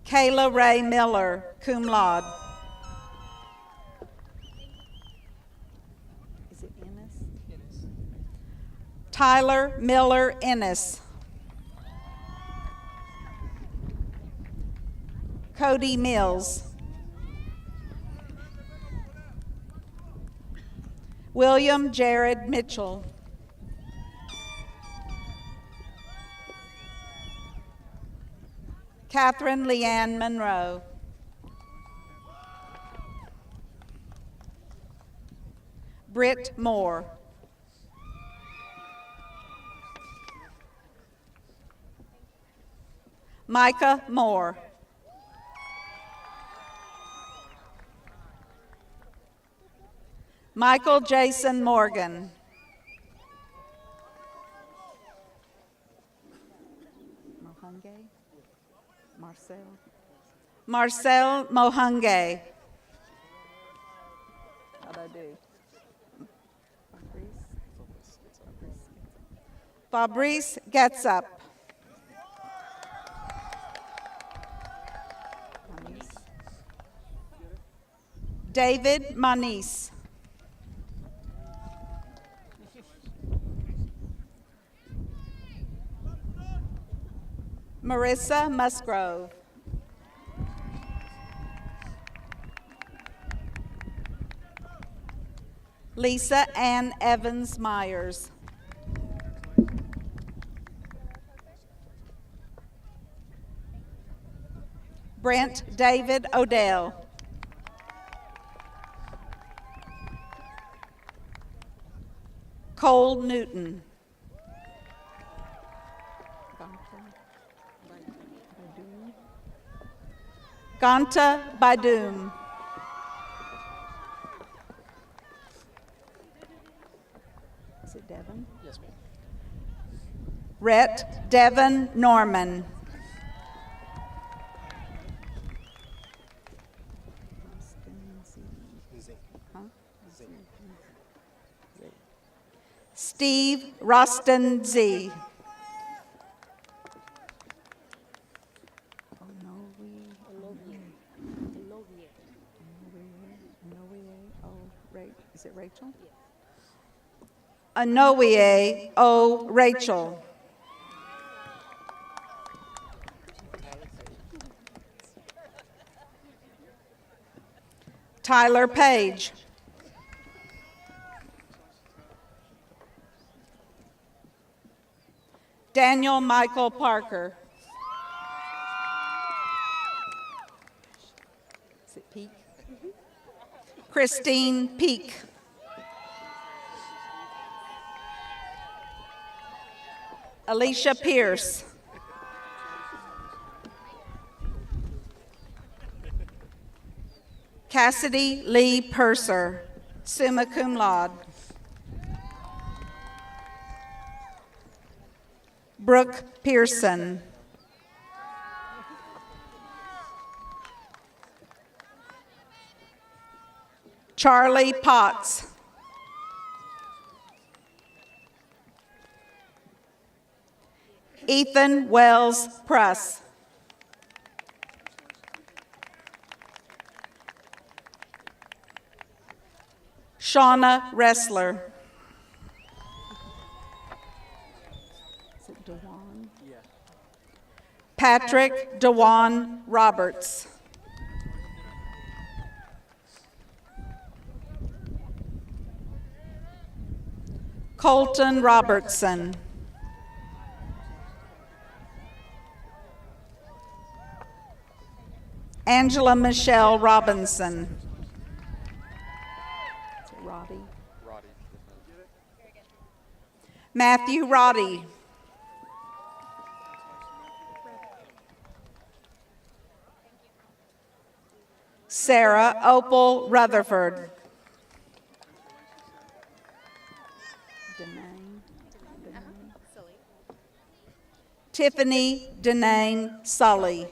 Kayla Ray Miller, cum laude. Is it Ennis? Tyler Miller Ennis. Cody Mills. William Jared Mitchell. Catherine Leanne Monroe. Britt Moore. Micah Moore. Michael Jason Morgan. Marcel Mohange. How'd I do? Fabrice Getsup. David Manis. Marissa Musgrove. Lisa Ann Evans Myers. Brent David Odell. Cole Newton. Ganta Baidoom. Is it Devon? Yes, ma'am. Rhett Devon Norman. Steve Roston Z. Is it Rachel? Anowie O. Rachel. Tyler Page. Daniel Michael Parker. Is it Peak? Christine Peak. Alicia Pierce. Cassidy Lee Purser, summa cum laude. Brooke Pearson. Charlie Potts. Ethan Wells Press. Shauna Ressler. Is it DeJuan? Yeah. Patrick DeJuan Roberts. Colton Robertson. Angela Michelle Robinson. Roddy. Matthew Roddy. Sarah Opal Rutherford. Tiffany Denane Sully.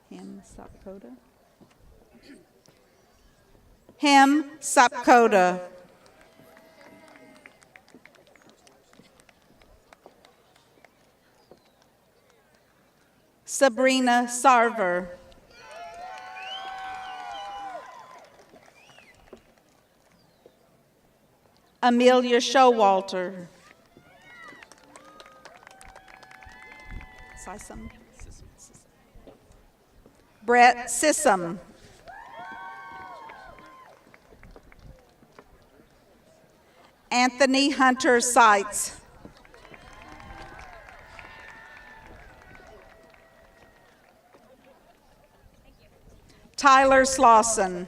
Him Sapkota. Him Sapkota. Sabrina Sarver. Amelia Showalter. Sissom. Brett Sissom. Anthony Hunter Seitz. Tyler Slauson.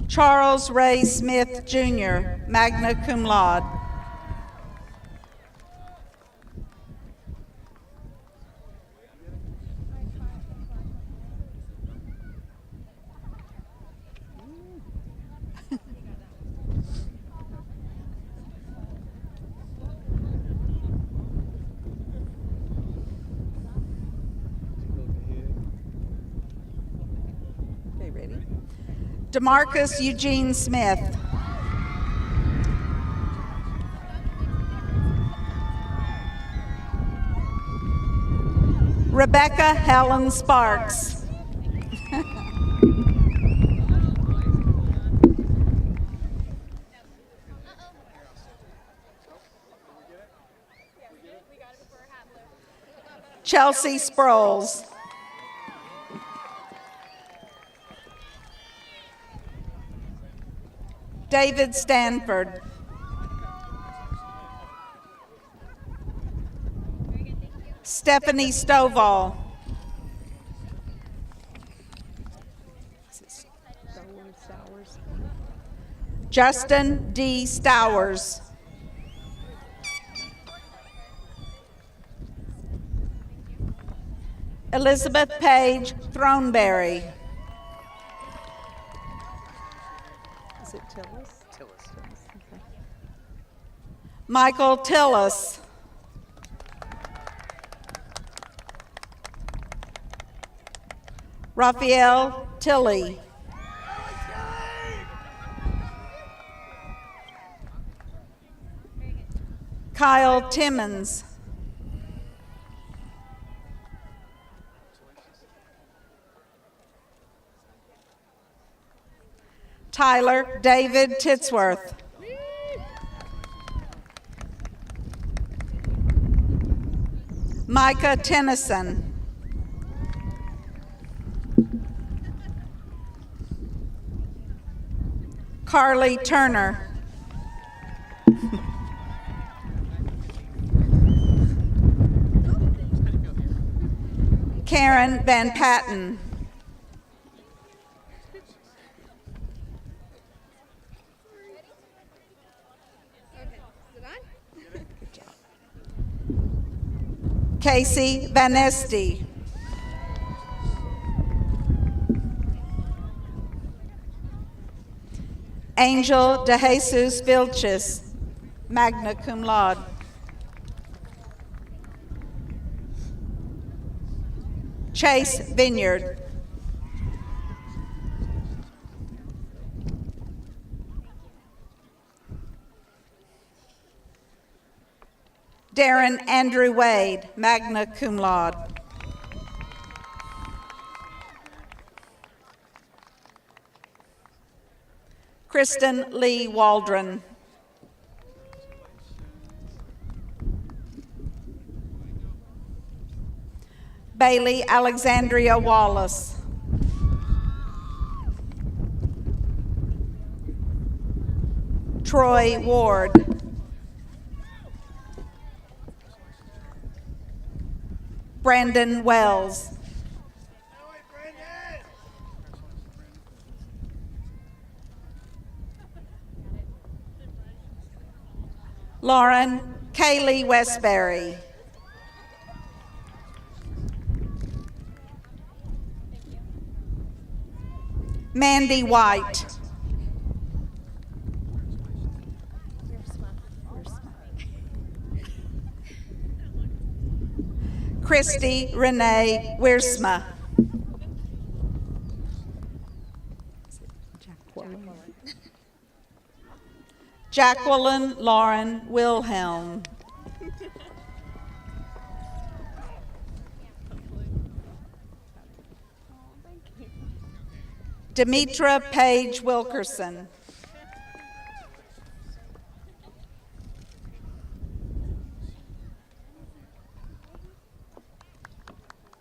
Charles Ray Smith, Jr., magna cum laude. Okay, ready? DeMarcus Eugene Smith. Rebecca Helen Sparks. Chelsea Sproles. David Stanford. Stephanie Stovall. Stowers. Justin D. Stowers. Elizabeth Page Throneberry. Is it Tillis? Tillis. Okay. Michael Tillis. Raphael Tilley. Kyle Timmons. Tyler David Titsworth. Micah Tennyson. Carly Turner. Karen Van Patten. Casey Vanesti. Angel De Jesus Vilches, magna cum laude. Chase Vineyard. Darren Andrew Wade, magna cum laude. Kristen Lee Waldron. Bailey Alexandria Wallace. Troy Ward. Brandon Wells. Lauren Kaylee Westbury. Mandy White. Christy Renee Wiersma. Jacqueline Lauren Wilhelm. Demetra Page Wilkerson.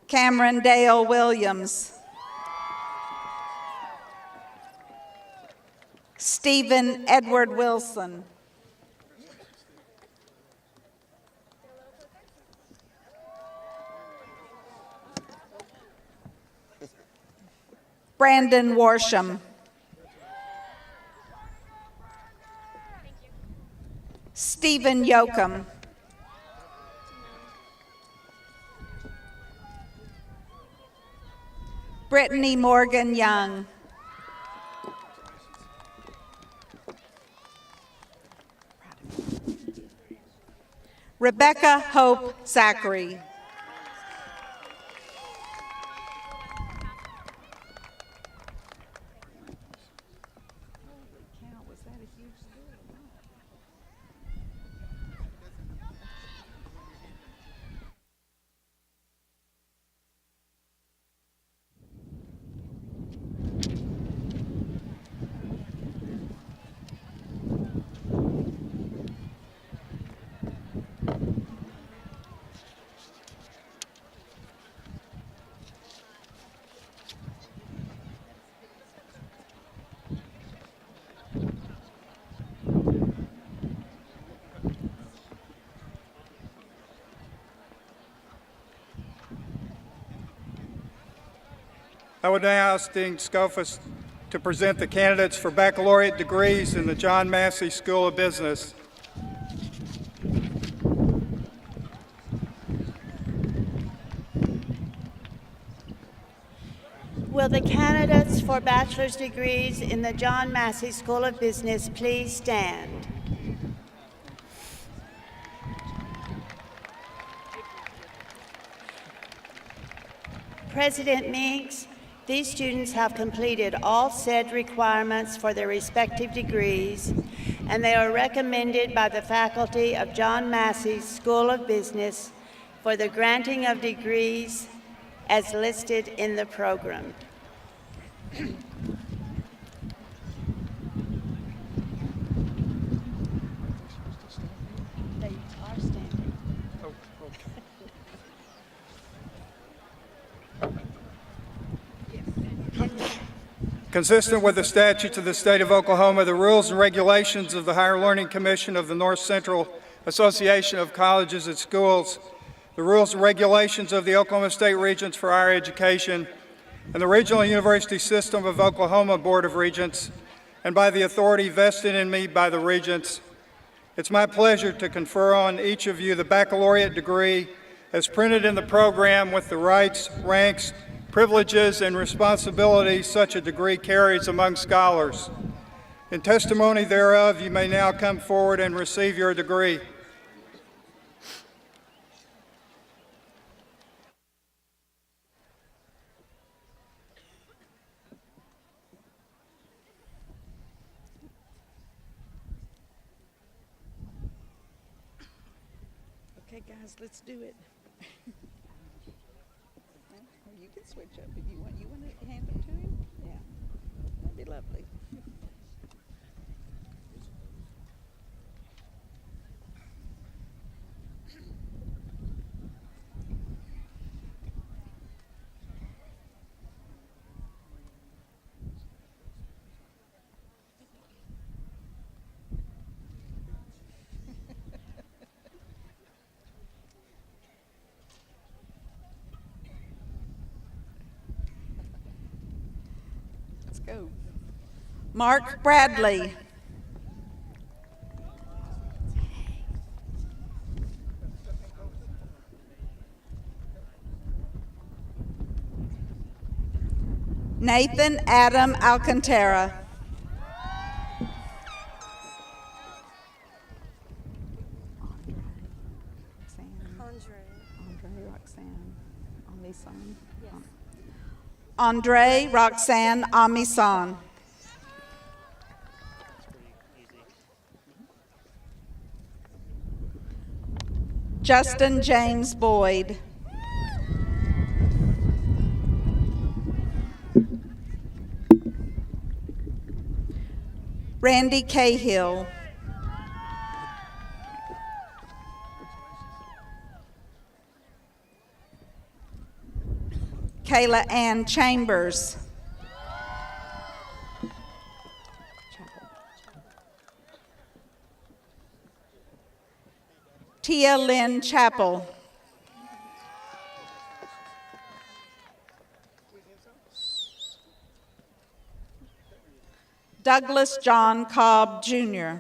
Cameron Dale Williams. Stephen Edward Wilson. Brandon Warsham. Stephen Yoakum. Brittany Morgan Young. Rebecca Hope Zachary. I would now ask Dean Skofus to present the candidates for baccalaureate degrees in the John Massey School of Business. Will the candidates for bachelor's degrees in the John Massey School of Business please stand? President Meeks, these students have completed all said requirements for their respective degrees, and they are recommended by the faculty of John Massey School of Business for the granting of degrees as listed in the program. They are standing. Consistent with the statutes of the state of Oklahoma, the rules and regulations of the Higher Learning Commission of the North Central Association of Colleges and Schools, the rules and regulations of the Oklahoma State Regents for Higher Education, and the Regional University System of Oklahoma Board of Regents, and by the authority vested in me by the Regents, it's my pleasure to confer on each of you the baccalaureate degree as printed in the program with the rights, ranks, privileges, and responsibilities such a degree carries among scholars. In testimony thereof, you may now come forward and receive your degree. Okay, guys, let's do it. Or you can switch up if you want. You want to hand it to him? Yeah, that'd be lovely. Let's go. Mark Bradley. Nathan Adam Alcantara. Andre. Roxanne, on me son. Andre Roxanne Amison. Justin James Boyd. Randy Cahill. Kayla Ann Chambers. Tia Lynn Chappell. Douglas John Cobb, Jr.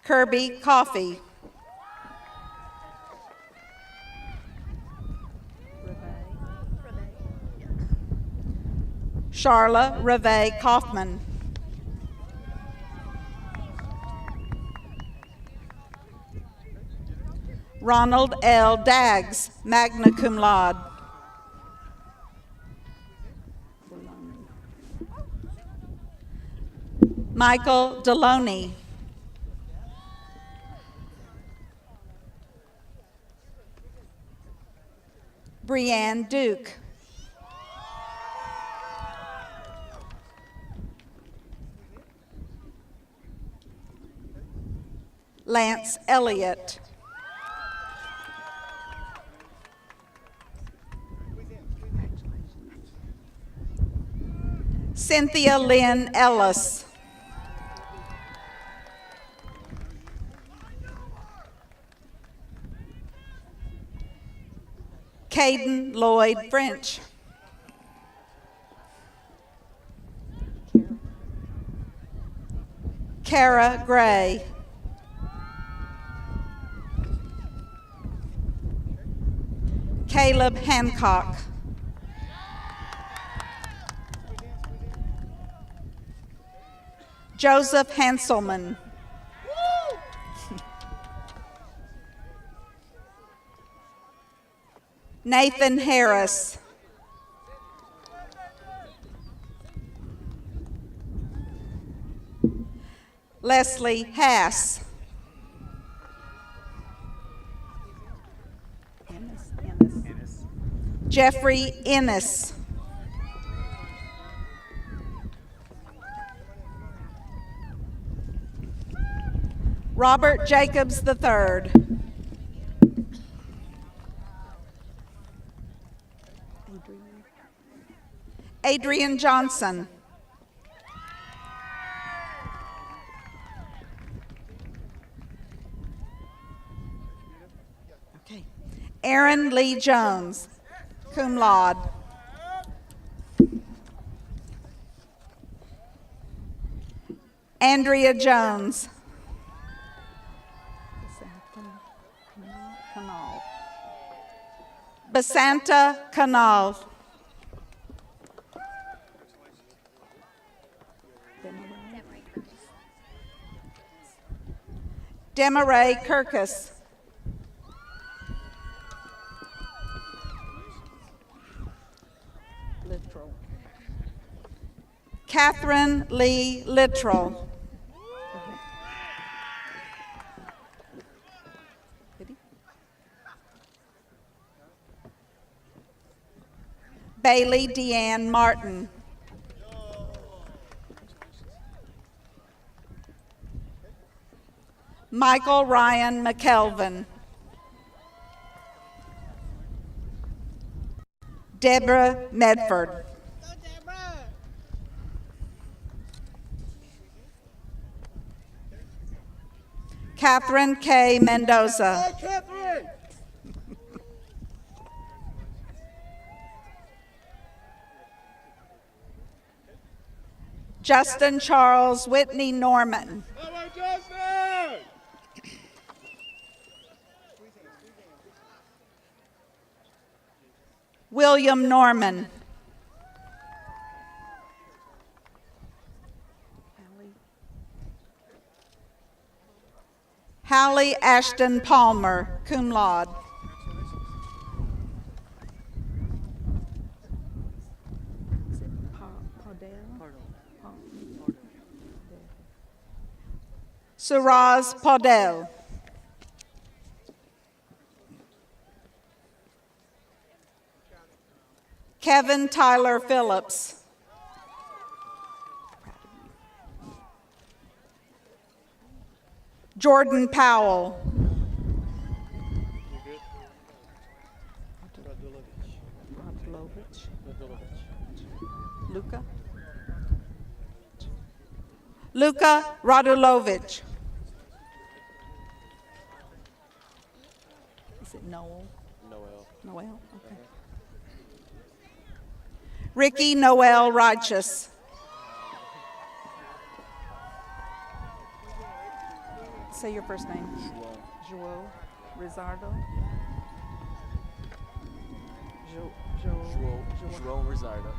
Kirby Coffey. Charla Reve Kaufman. Ronald L. Daggs, magna cum laude. Michael Deloney. Brianne Duke. Lance Elliott. Cynthia Lynn Ellis. Caden Lloyd French. Kara Gray. Caleb Hancock. Joseph Hanselman. Nathan Harris. Leslie Hass. Jeffrey Ennis. Robert Jacobs III. Adrian Johnson. Okay. Aaron Lee Jones, cum laude. Andrea Jones. Basanta Canal. Demaray Kirkus. Littrell. Catherine Lee Littrell. Bailey Deanne Martin. Michael Ryan McKelvin. Deborah Medford. Catherine K. Mendoza. Justin Charles Whitney Norman. William Norman. Hallie Ashton Palmer, cum laude. Suraz Podell. Kevin Tyler Phillips. Jordan Powell. Luka Radulovic. Is it Noel? Noel, okay. Ricky Noel Righteous. Say your first name. Joel Rizardo. Joel Rizardo.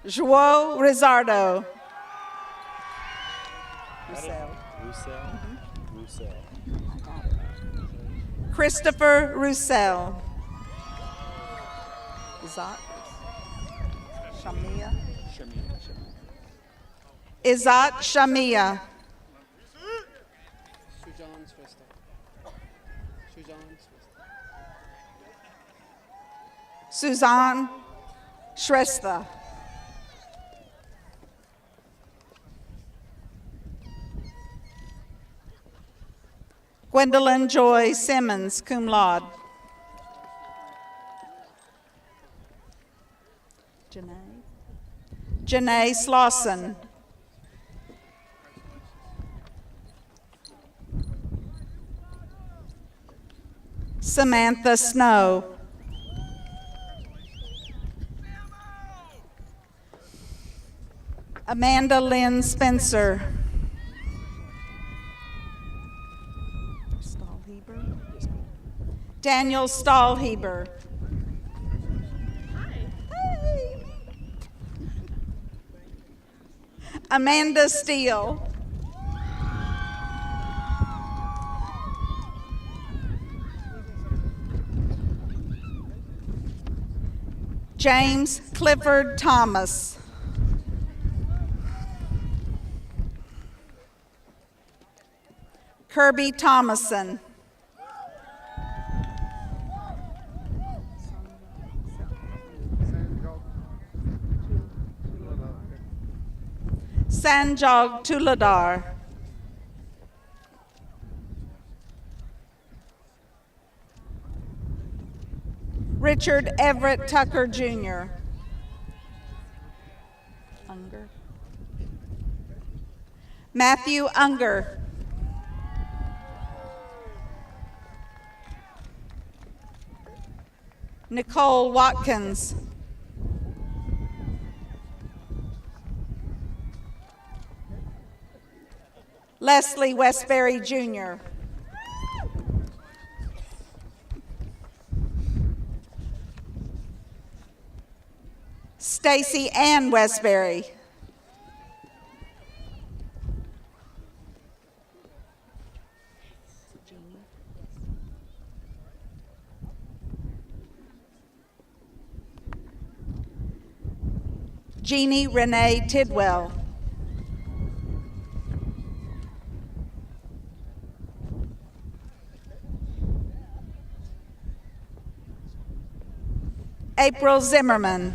Joel Rizardo. Roussel. Christopher Roussel. Izat Shamia. Suzanne Shrestha. Gwendolyn Joy Simmons, cum laude. Janae Slauson. Samantha Snow. Amanda Lynn Spencer. Daniel Stahlheber. Hey. Amanda Steele. James Clifford Thomas. Kirby Thomason. Sanjog Tuladar. Richard Everett Tucker Jr. Unger. Matthew Unger. Nicole Watkins. Leslie Westbury Jr. Stacy Ann Westbury. Jeannie Renee Tidwell. April Zimmerman.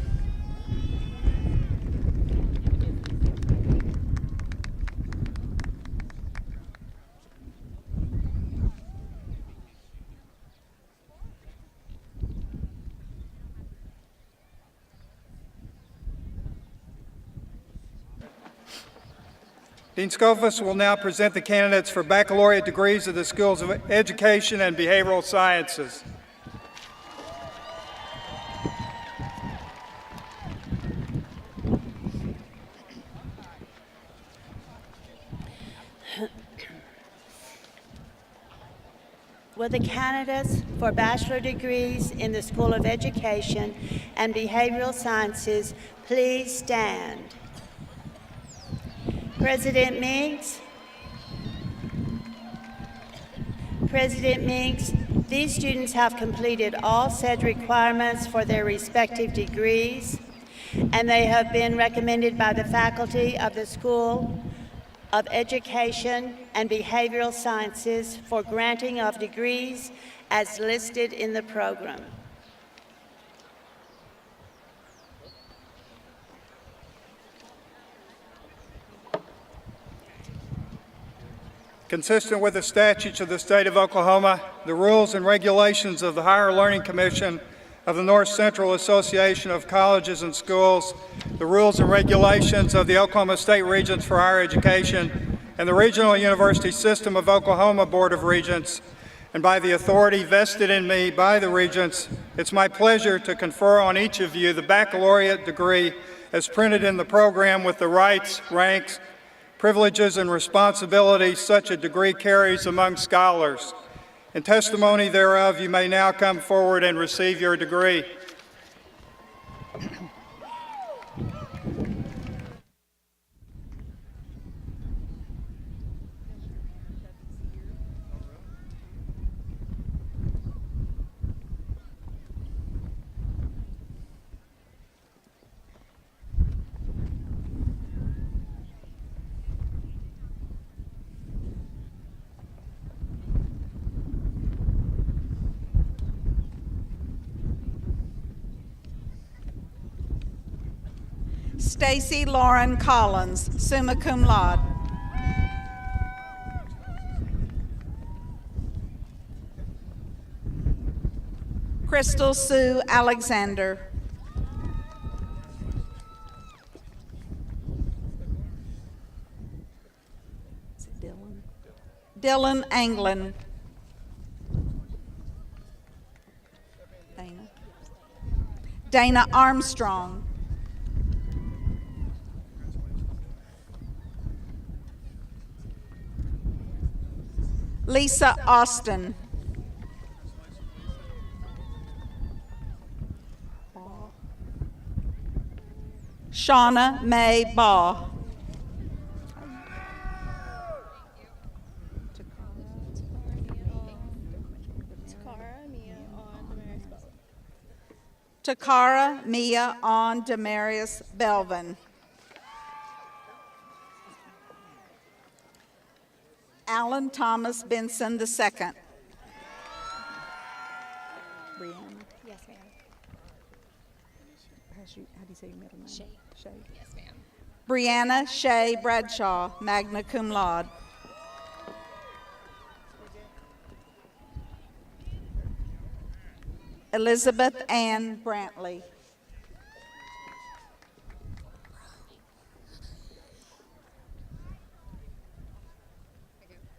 Dean Skofus will now present the candidates for baccalaureate degrees of the Schools of Education and Behavioral Sciences. Will the candidates for bachelor degrees in the School of Education and Behavioral Sciences please stand? President Meigs, President Meeks, these students have completed all said requirements for their respective degrees, and they have been recommended by the faculty of the School of Education and Behavioral Sciences for granting of degrees as listed in the program. Consistent with the statutes of the state of Oklahoma, the rules and regulations of the Higher Learning Commission of the North Central Association of Colleges and Schools, the rules and regulations of the Oklahoma State Regents for Higher Education, and the Regional University System of Oklahoma Board of Regents, and by the authority vested in me by the Regents, it's my pleasure to confer on each of you the baccalaureate degree as printed in the program with the rights, ranks, privileges, and responsibilities such a degree carries among scholars. In testimony thereof, you may now come forward and receive your degree. Stacy Lauren Collins, summa cum laude. Crystal Sue Alexander. Is it Dylan? Dylan Anglin. Dana Armstrong. Lisa Austin. Shauna May Baugh. Takara Mia on Demarius Belvin. Alan Thomas Benson II. Brianna. Yes, ma'am. How do you say your middle name? Shay. Shay. Yes, ma'am. Brianna Shay Bradshaw, magna cum laude. Elizabeth Ann Brantley.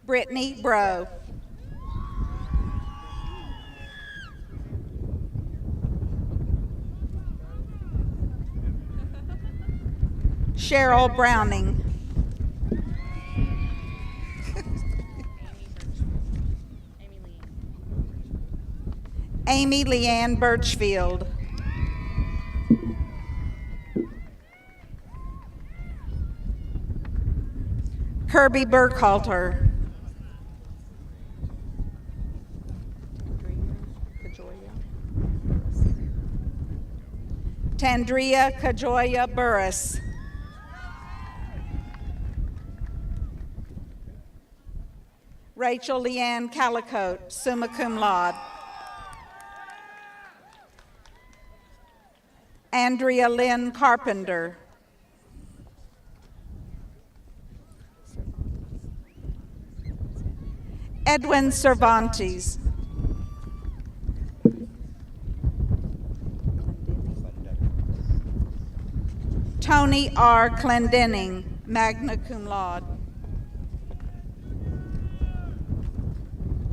Brittany Bro. Cheryl Browning. Amy Leanne Birchfield. Kirby Burkhalter. Tandria Kajoya Burris. Rachel Leanne Calicote, summa cum laude. Andrea Lynn Carpenter. Edwin Cervantes. Tony R. Clendenning, magna cum laude.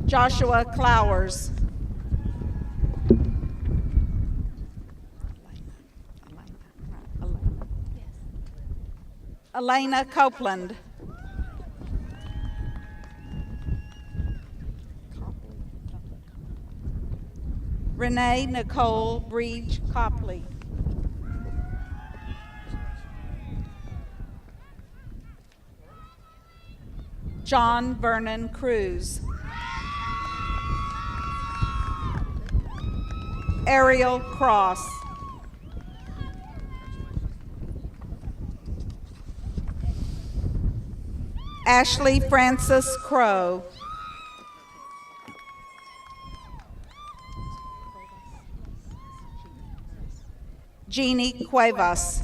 Joshua Clowers. Elena Copeland. Renee Nicole Breach Copley. John Vernon Cruz. Ariel Cross. Ashley Francis Crow. Jeannie Cuevas.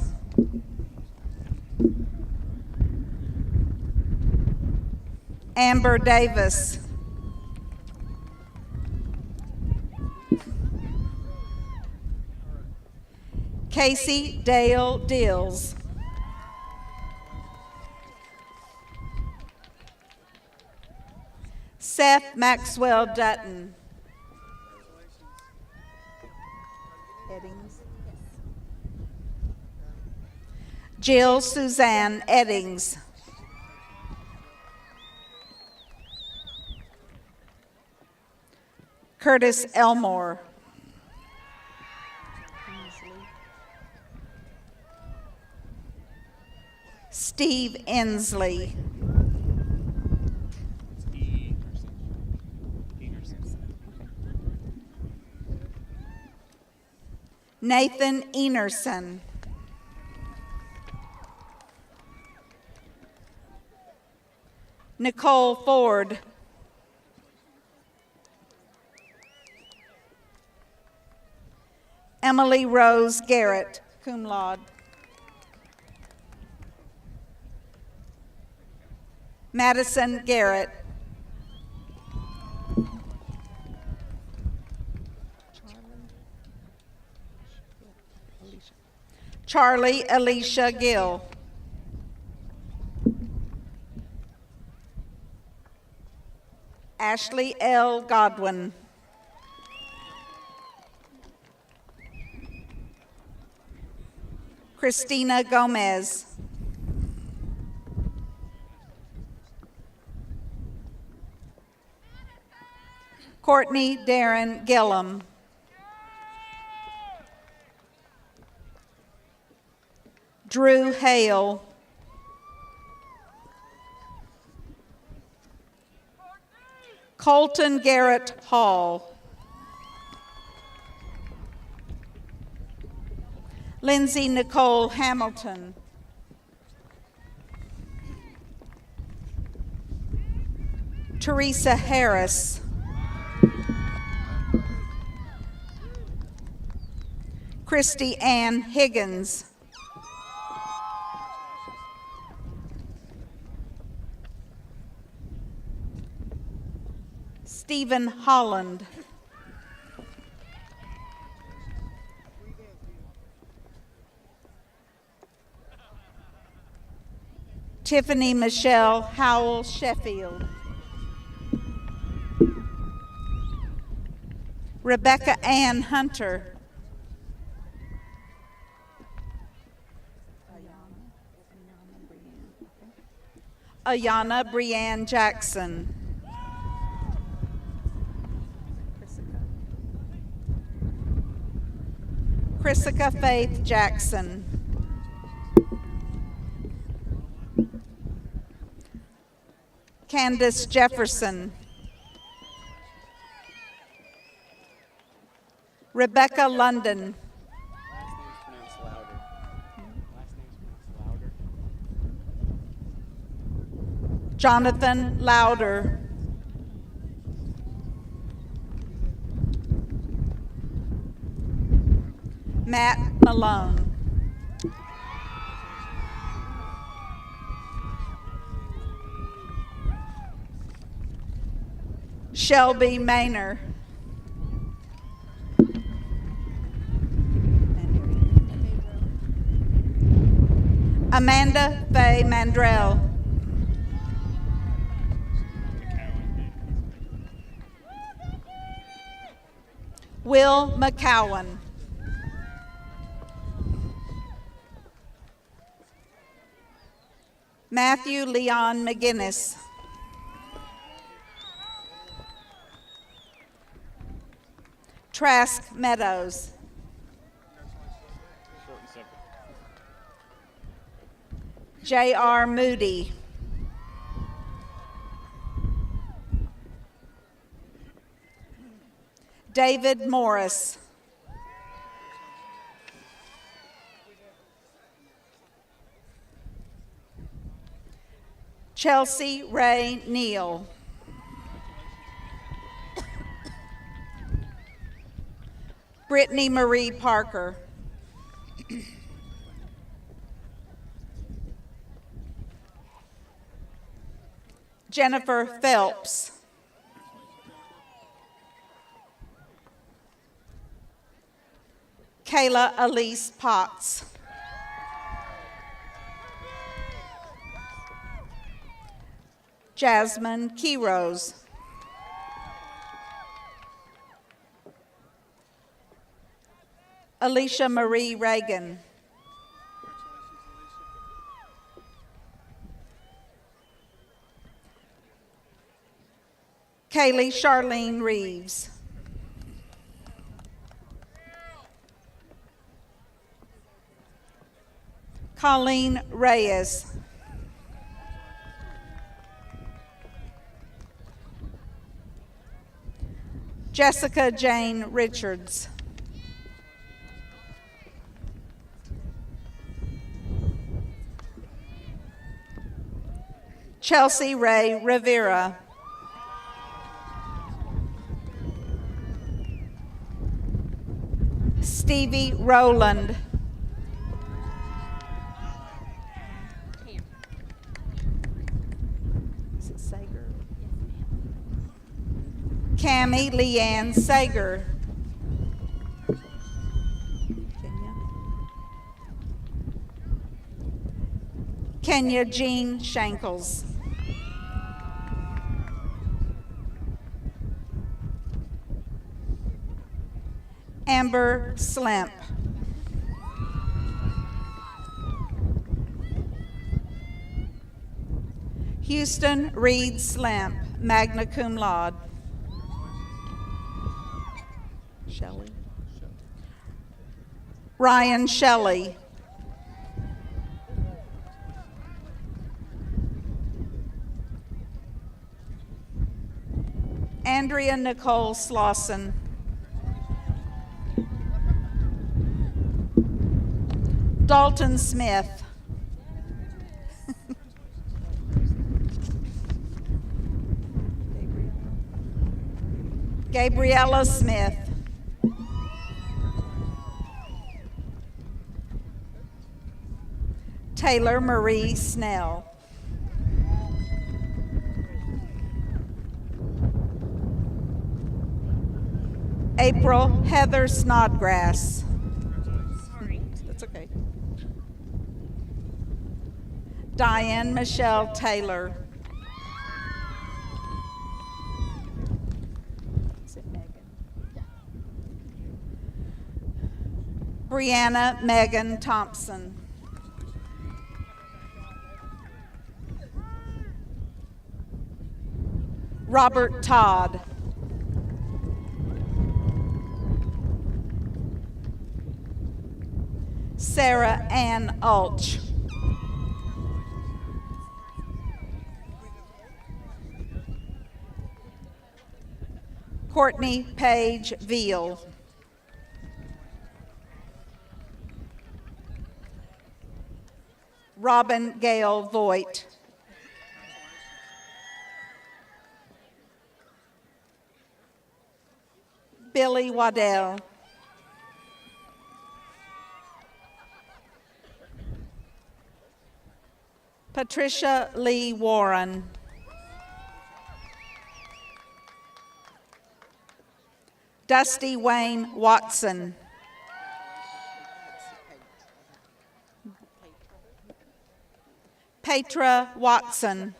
Amber Davis. Casey Dale Dills. Seth Maxwell Dutton. Eddings. Jill Suzanne Eddings. Curtis Elmore. Steve Inslee. Nathan Enerson. Nicole Ford. Emily Rose Garrett, cum laude. Madison Garrett. Charlie Alicia Gill. Ashley L. Godwin. Christina Gomez. Courtney Darren Gillum. Drew Hale. Colton Garrett Hall. Lindsay Nicole Hamilton. Teresa Harris. Christy Ann Higgins. Stephen Holland. Tiffany Michelle Howell Sheffield. Rebecca Ann Hunter. Ayana Brianne Jackson. Chrisica Faith Jackson. Candace Jefferson. Rebecca London. Jonathan Louder. Matt Malone. Shelby Maynor. Amanda Faye Mandrell. Will McCowan. Matthew Leon McGinnis. Trask Meadows. J.R. Moody. David Morris. Chelsea Ray Neal. Brittany Marie Parker. Jennifer Phelps. Kayla Elise Potts. Jasmine Keyrose. Alicia Marie Reagan. Kaylee Charlene Reeves. Colleen Reyes. Jessica Jane Richards. Chelsea Ray Rivera. Stevie Rowland. Is it Sager? Cammie Leanne Sager. Kenya Jean Shankles. Amber Slimp. Houston Reed Slimp, magna cum laude. Shelley. Ryan Shelley. Andrea Nicole Slauson. Dalton Smith. Gabriella Smith. Taylor Marie Snell. April Heather Snodgrass. Sorry. That's okay. Diane Michelle Taylor. Is it Megan? Brianna Megan Thompson. Robert Todd. Sarah Ann Ulch. Courtney Page Veal. Robin Gale Voigt. Billy Waddell. Patricia Lee Warren. Dusty Wayne Watson. Petra Watson.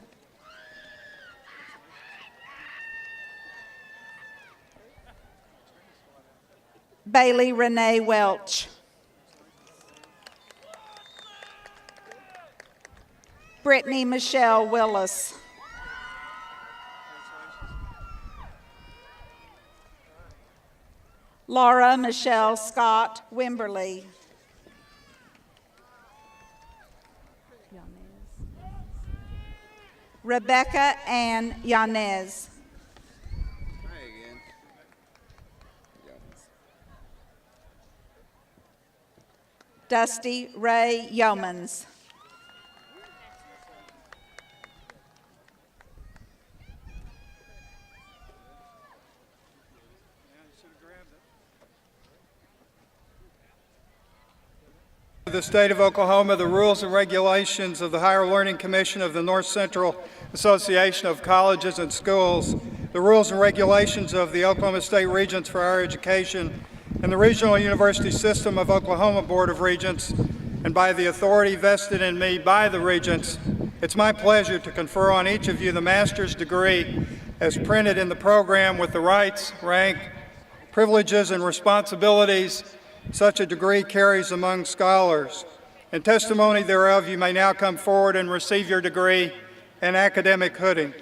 Bailey Renee Welch. Brittany Michelle Willis. Laura Michelle Scott Wimberly. Rebecca Ann Yanez. Dusty Ray Yeomans. the State of Oklahoma, the rules and regulations of the Higher Learning Commission of the North Central Association of Colleges and Schools, the rules and regulations of the Oklahoma State Regents for Higher Education, and the Regional University System of Oklahoma Board of Regents, and by the authority vested in me by the Regents, it's my pleasure to confer on each of you the master's degree as printed in the program with the rights, rank, privileges, and responsibilities such a degree carries among scholars. In testimony thereof, you may now come forward and receive your degree and academic hooding.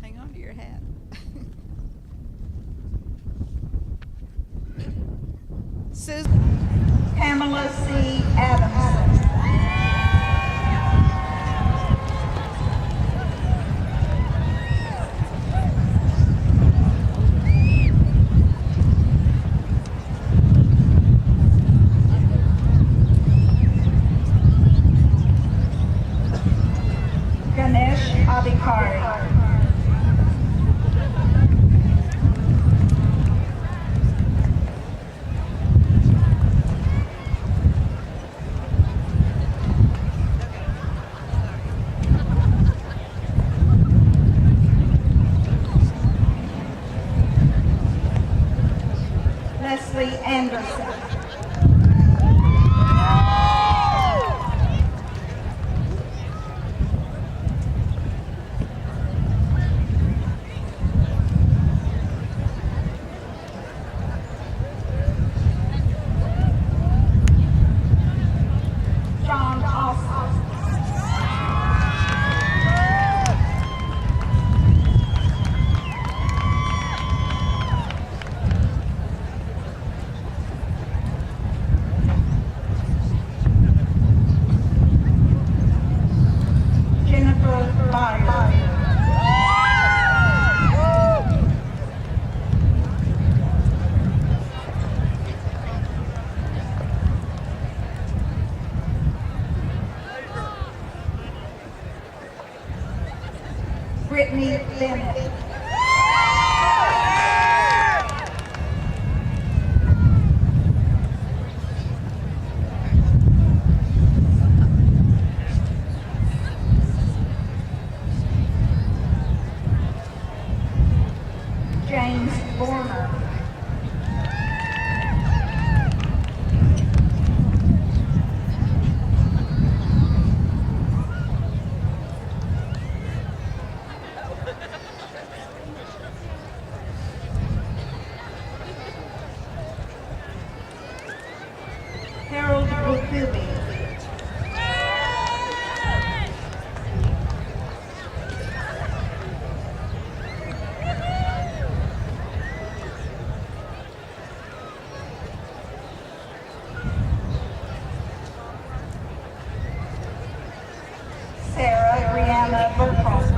Hang on to your hat. Susan Pamela C. Adams. Ganesh Adhikari. Leslie Anderson. John Austin. Jennifer Byers. Brittany Bennett. James Borner. Harold Bukubi. Sarah Brianna Burkholder.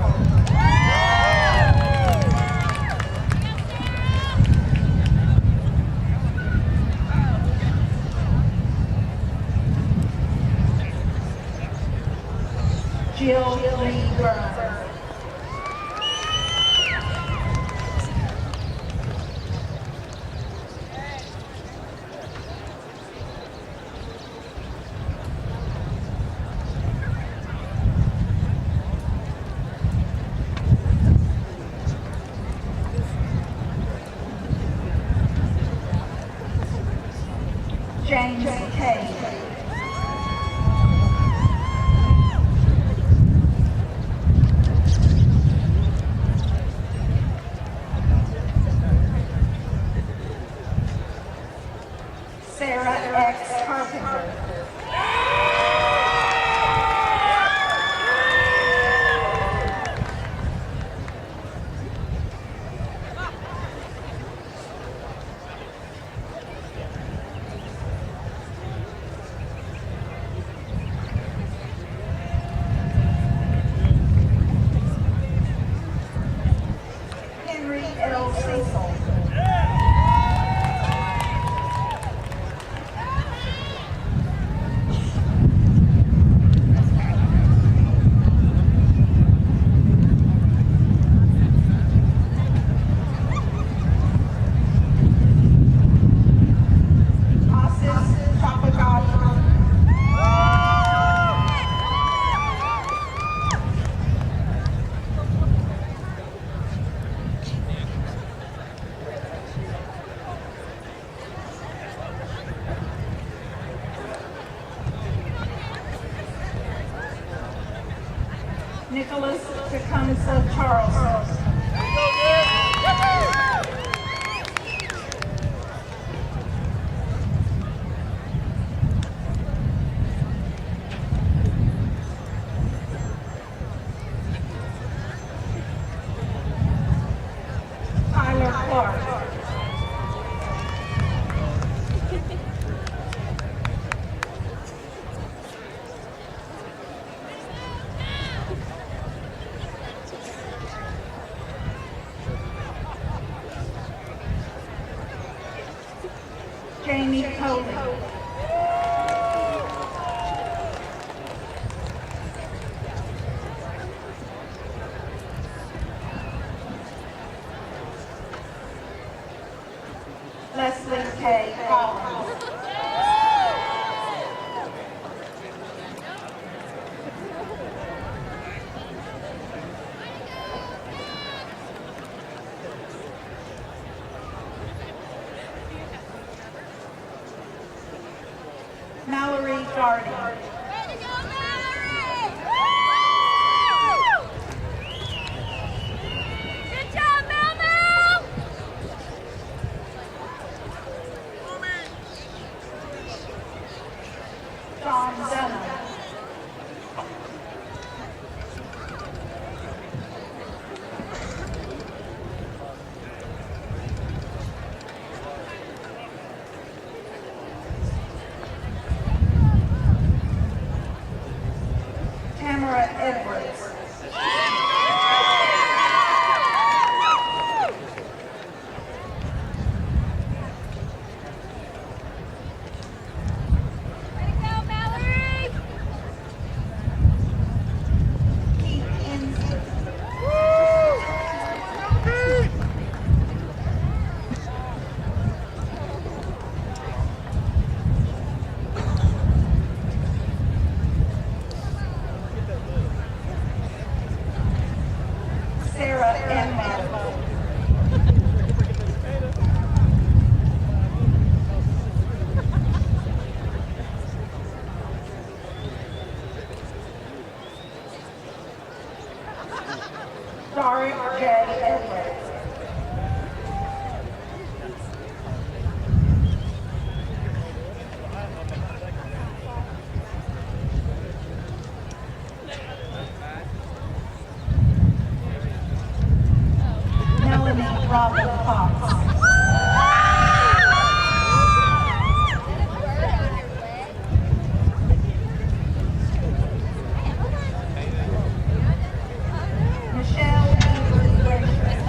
Jill Lee Burns. James Cade. Nicholas Tecumseh Charles. Tyler Clark. Jamie Coley. Leslie K. Collins. Mallory Gardy. Good job, Mel! John Dunham. Tamara Edwards. Way to go, Mallory! Keith Ensign. Sarah Enman. Tariq J. Edwards. Melanie Robin Fox. Michelle Evers Gershon.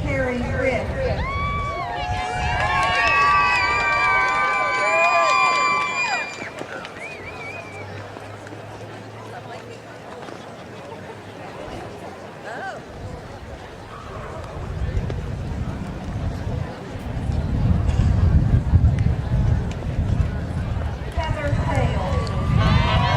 Carrie Ritt. Heather Hale.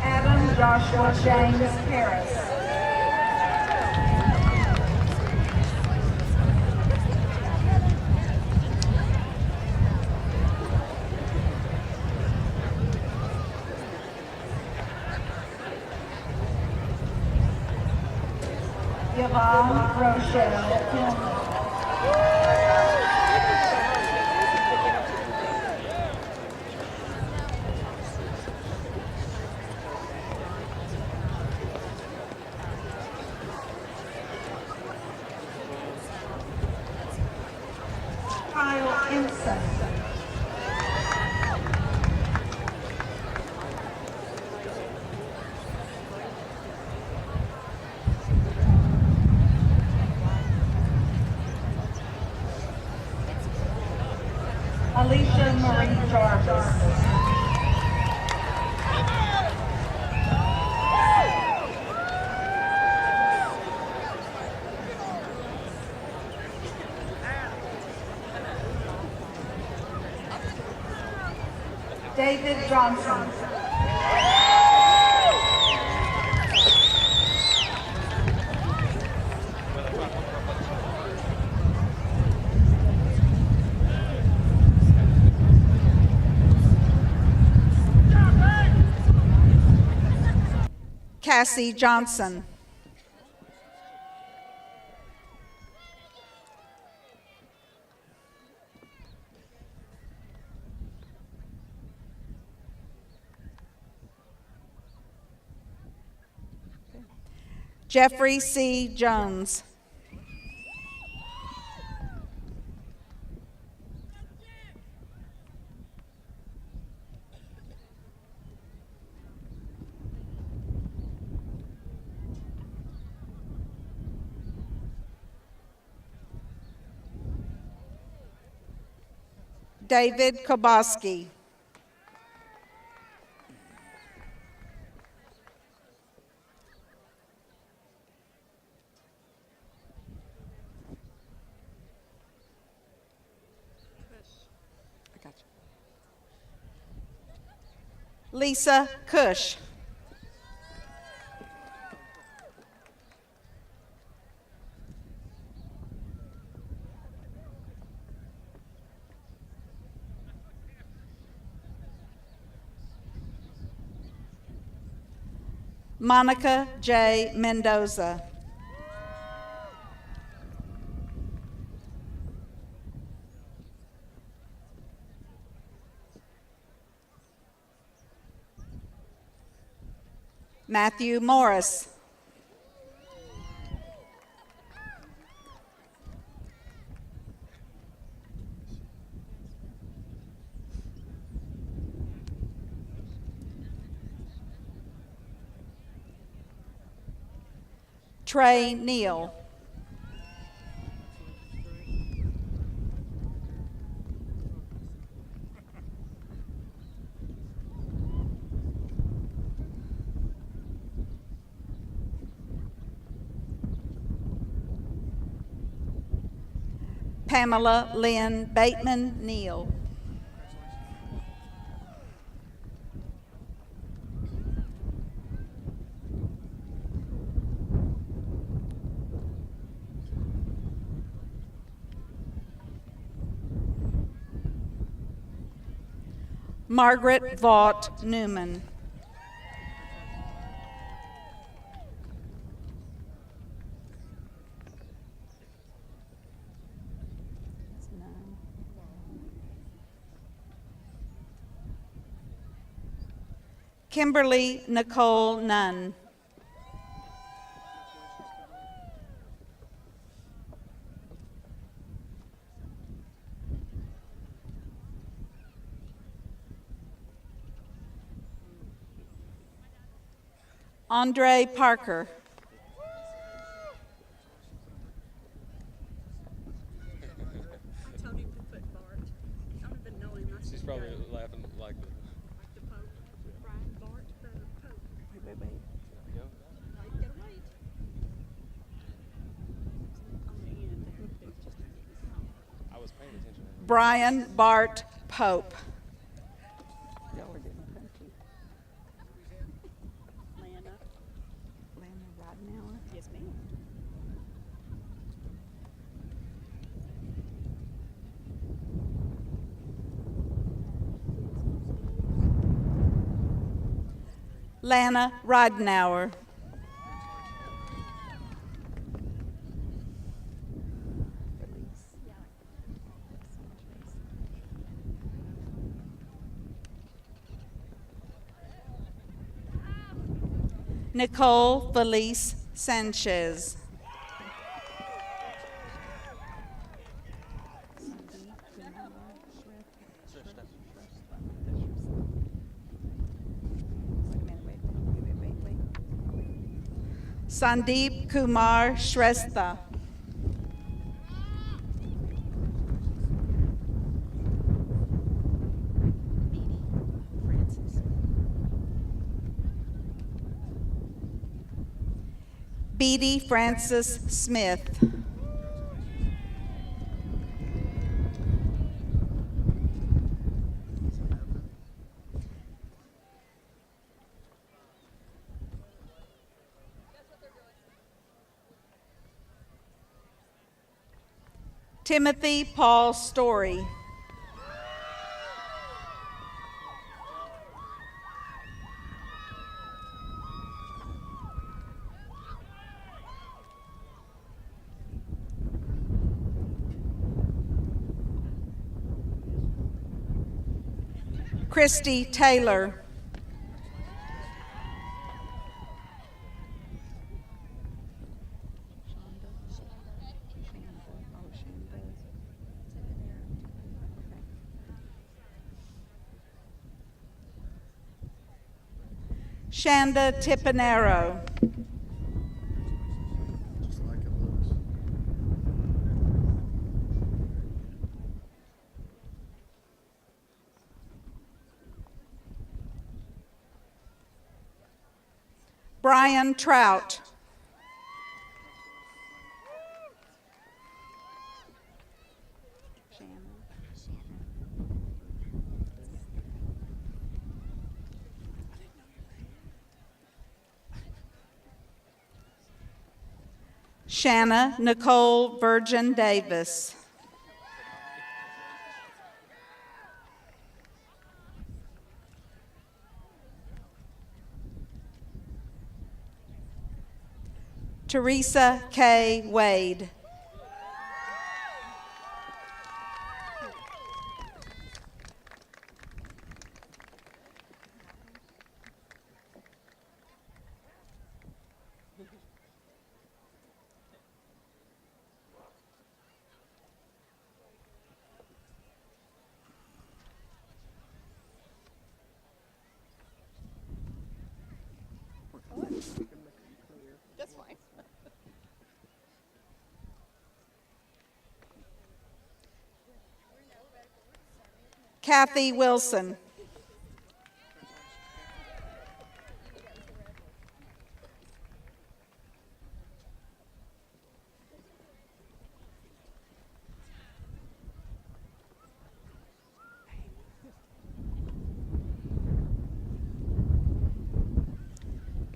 Adam Joshua James Harris. Yvonne Rochelle Hillman. Kyle Ensign. Alicia Marie Jarvis. David Johnson. Cassie Johnson. Jeffrey C. Jones. David Koboski. Lisa Cush. Monica J. Mendoza. Matthew Morris. Trey Neal. Pamela Lynn Bateman Neal. Margaret Vaught Newman. Kimberly Nicole Nunn. Andre Parker. I told him to put Bart. I don't even know him. She's probably laughing like the The Pope. Brian Bart, the Pope. Wait. go. No, you gotta wait. On the end there. I was paying attention. Brian Bart Pope. Y'all are getting punchy. Lana. Lana Rodnauer. Yes, ma'am. Lana Rodnauer. Nicole Felice Sanchez. Sandeep Kumar Shrestha. Beatty Francis Smith. Timothy Paul Story. Christy Taylor. Shanda Tipinero. Brian Trout. Shanna Nicole Virgin Davis. Teresa K. Wade. That's fine. Kathy Wilson.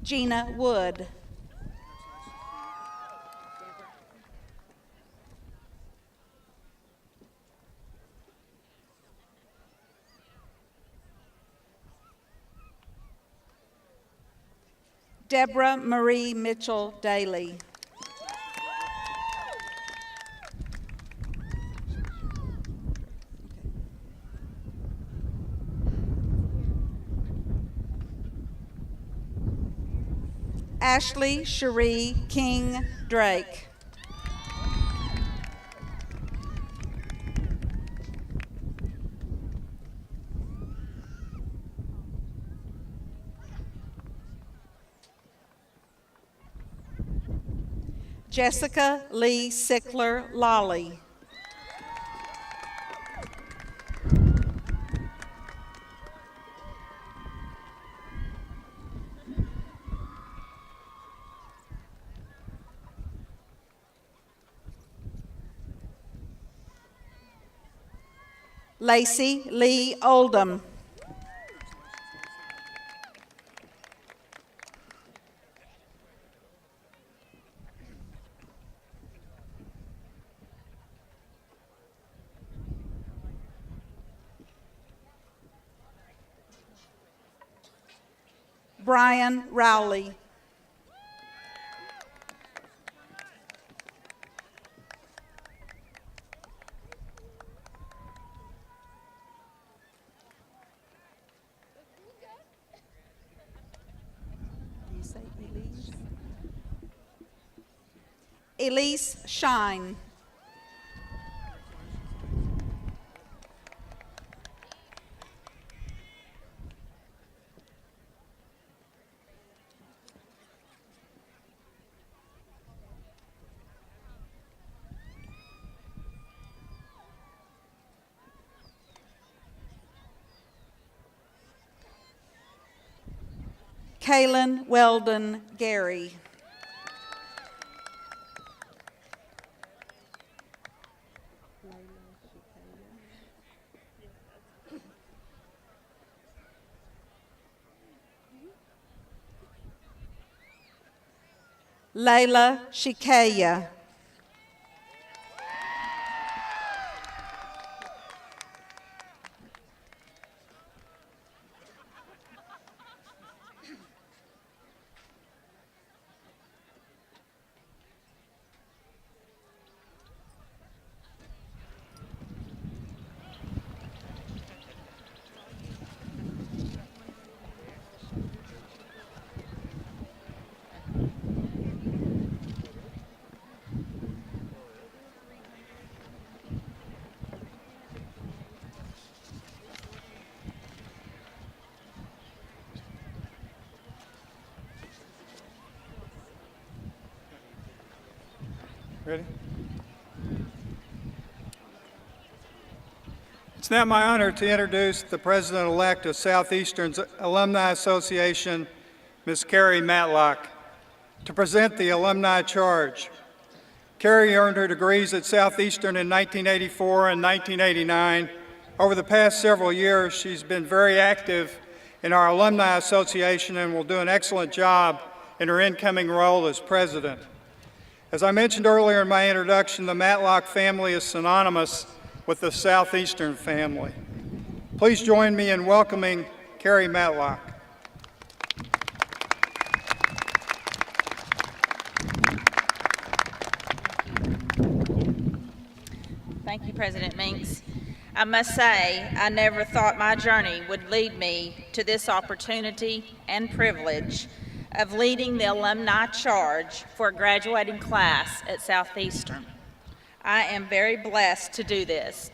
Gina Wood. Deborah Marie Mitchell Daly. Ashley Cherie King Drake. Jessica Lee Sickler Lolly. Lacey Lee Oldham. Brian Rowley. Do you say Elise? Elise Shine. Kaylin Weldon Gary. Layla Shikaya. Ready? It's now my honor to introduce the President-elect of Southeastern's Alumni Association, Ms. Carrie Matlock, to present the alumni charge. Carrie earned her degrees at Southeastern in 1984 and 1989. Over the past several years, she's been very active in our Alumni Association and will do an excellent job in her incoming role as president. As I mentioned earlier in my introduction, the Matlock family is synonymous with the Southeastern family. Please join me in welcoming Carrie Matlock. Thank you, President Minks. I must say, I never thought my journey would lead me to this opportunity and privilege of leading the alumni charge for a graduating class at Southeastern. I am very blessed to do this.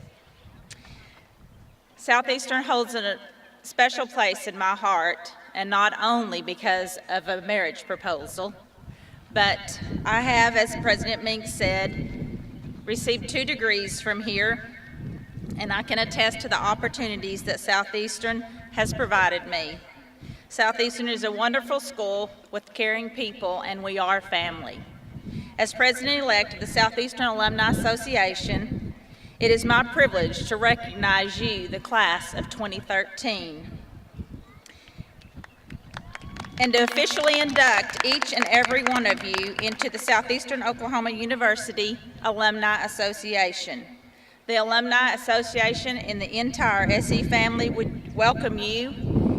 Southeastern holds a special place in my heart, and not only because of a marriage proposal, but I have, as President Minks said, received 2 degrees from here, and I can attest to the opportunities that Southeastern has provided me. Southeastern is a wonderful school with caring people, and we are family. As President-elect of the Southeastern Alumni Association, it is my privilege to recognize you, the class of 2013, and to officially induct each and every one of you into the Southeastern Oklahoma University Alumni Association. The Alumni Association and the entire SE family would welcome you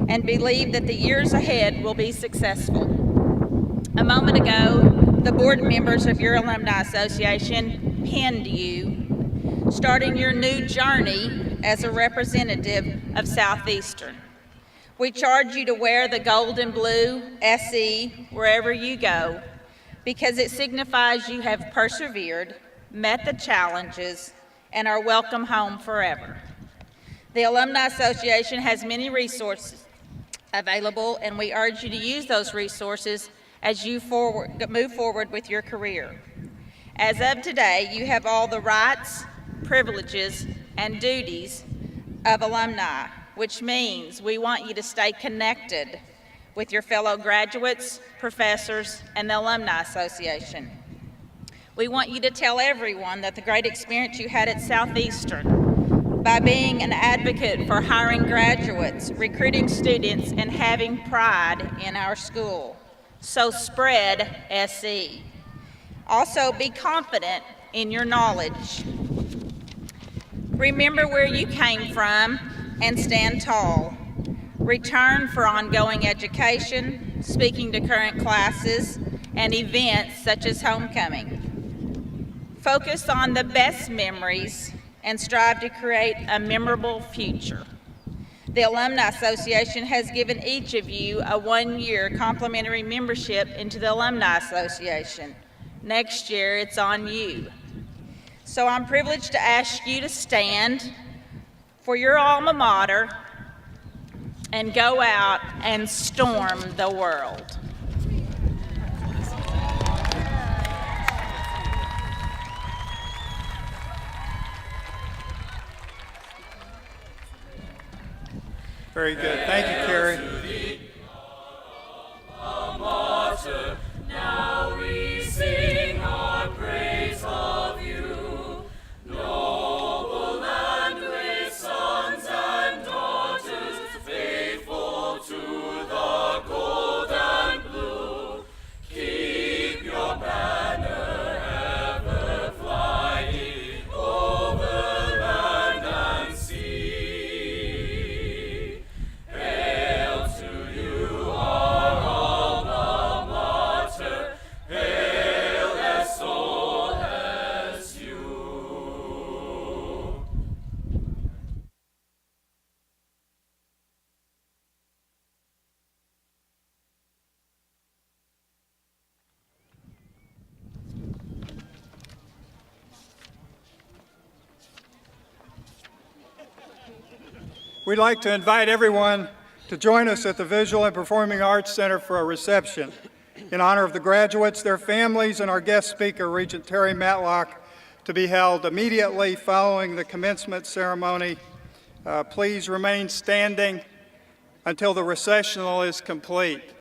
and believe that the years ahead will be successful. A moment ago, the board members of your Alumni Association penned you, starting your new journey as a representative of Southeastern. We charge you to wear the gold and blue SE wherever you go, because it signifies you have persevered, met the challenges, and are welcome home forever. The Alumni Association has many resources available, and we urge you to use those resources as you move forward with your career. As of today, you have all the rights, privileges, and duties of alumni, which means we want you to stay connected with your fellow graduates, professors, and the Alumni Association. We want you to tell everyone that the great experience you had at Southeastern by being an advocate for hiring graduates, recruiting students, and having pride in our school. So spread SE. Also be confident in your knowledge. Remember where you came from and stand tall. Return for ongoing education, speaking to current classes, and events such as homecoming. Focus on the best memories and strive to create a memorable future. The Alumni Association has given each of you a 1-year complimentary membership into the Alumni Association. Next year, it's on you. So I'm privileged to ask you to stand for your alma mater and go out and storm the world. Very good. Thank you, Carrie. Now we sing our praise of you, noble and great sons and daughters, faithful to the gold and blue. Keep your banner ever flying over land and sea. Hail to you, our alma mater. Hail as old as you. We'd like to invite everyone to join us at the Visual and Performing Arts Center for a reception. in honor of the graduates, their families, and our guest speaker, Regent Terry Matlock, to be held immediately following the commencement ceremony. Please remain standing until the recessional is complete.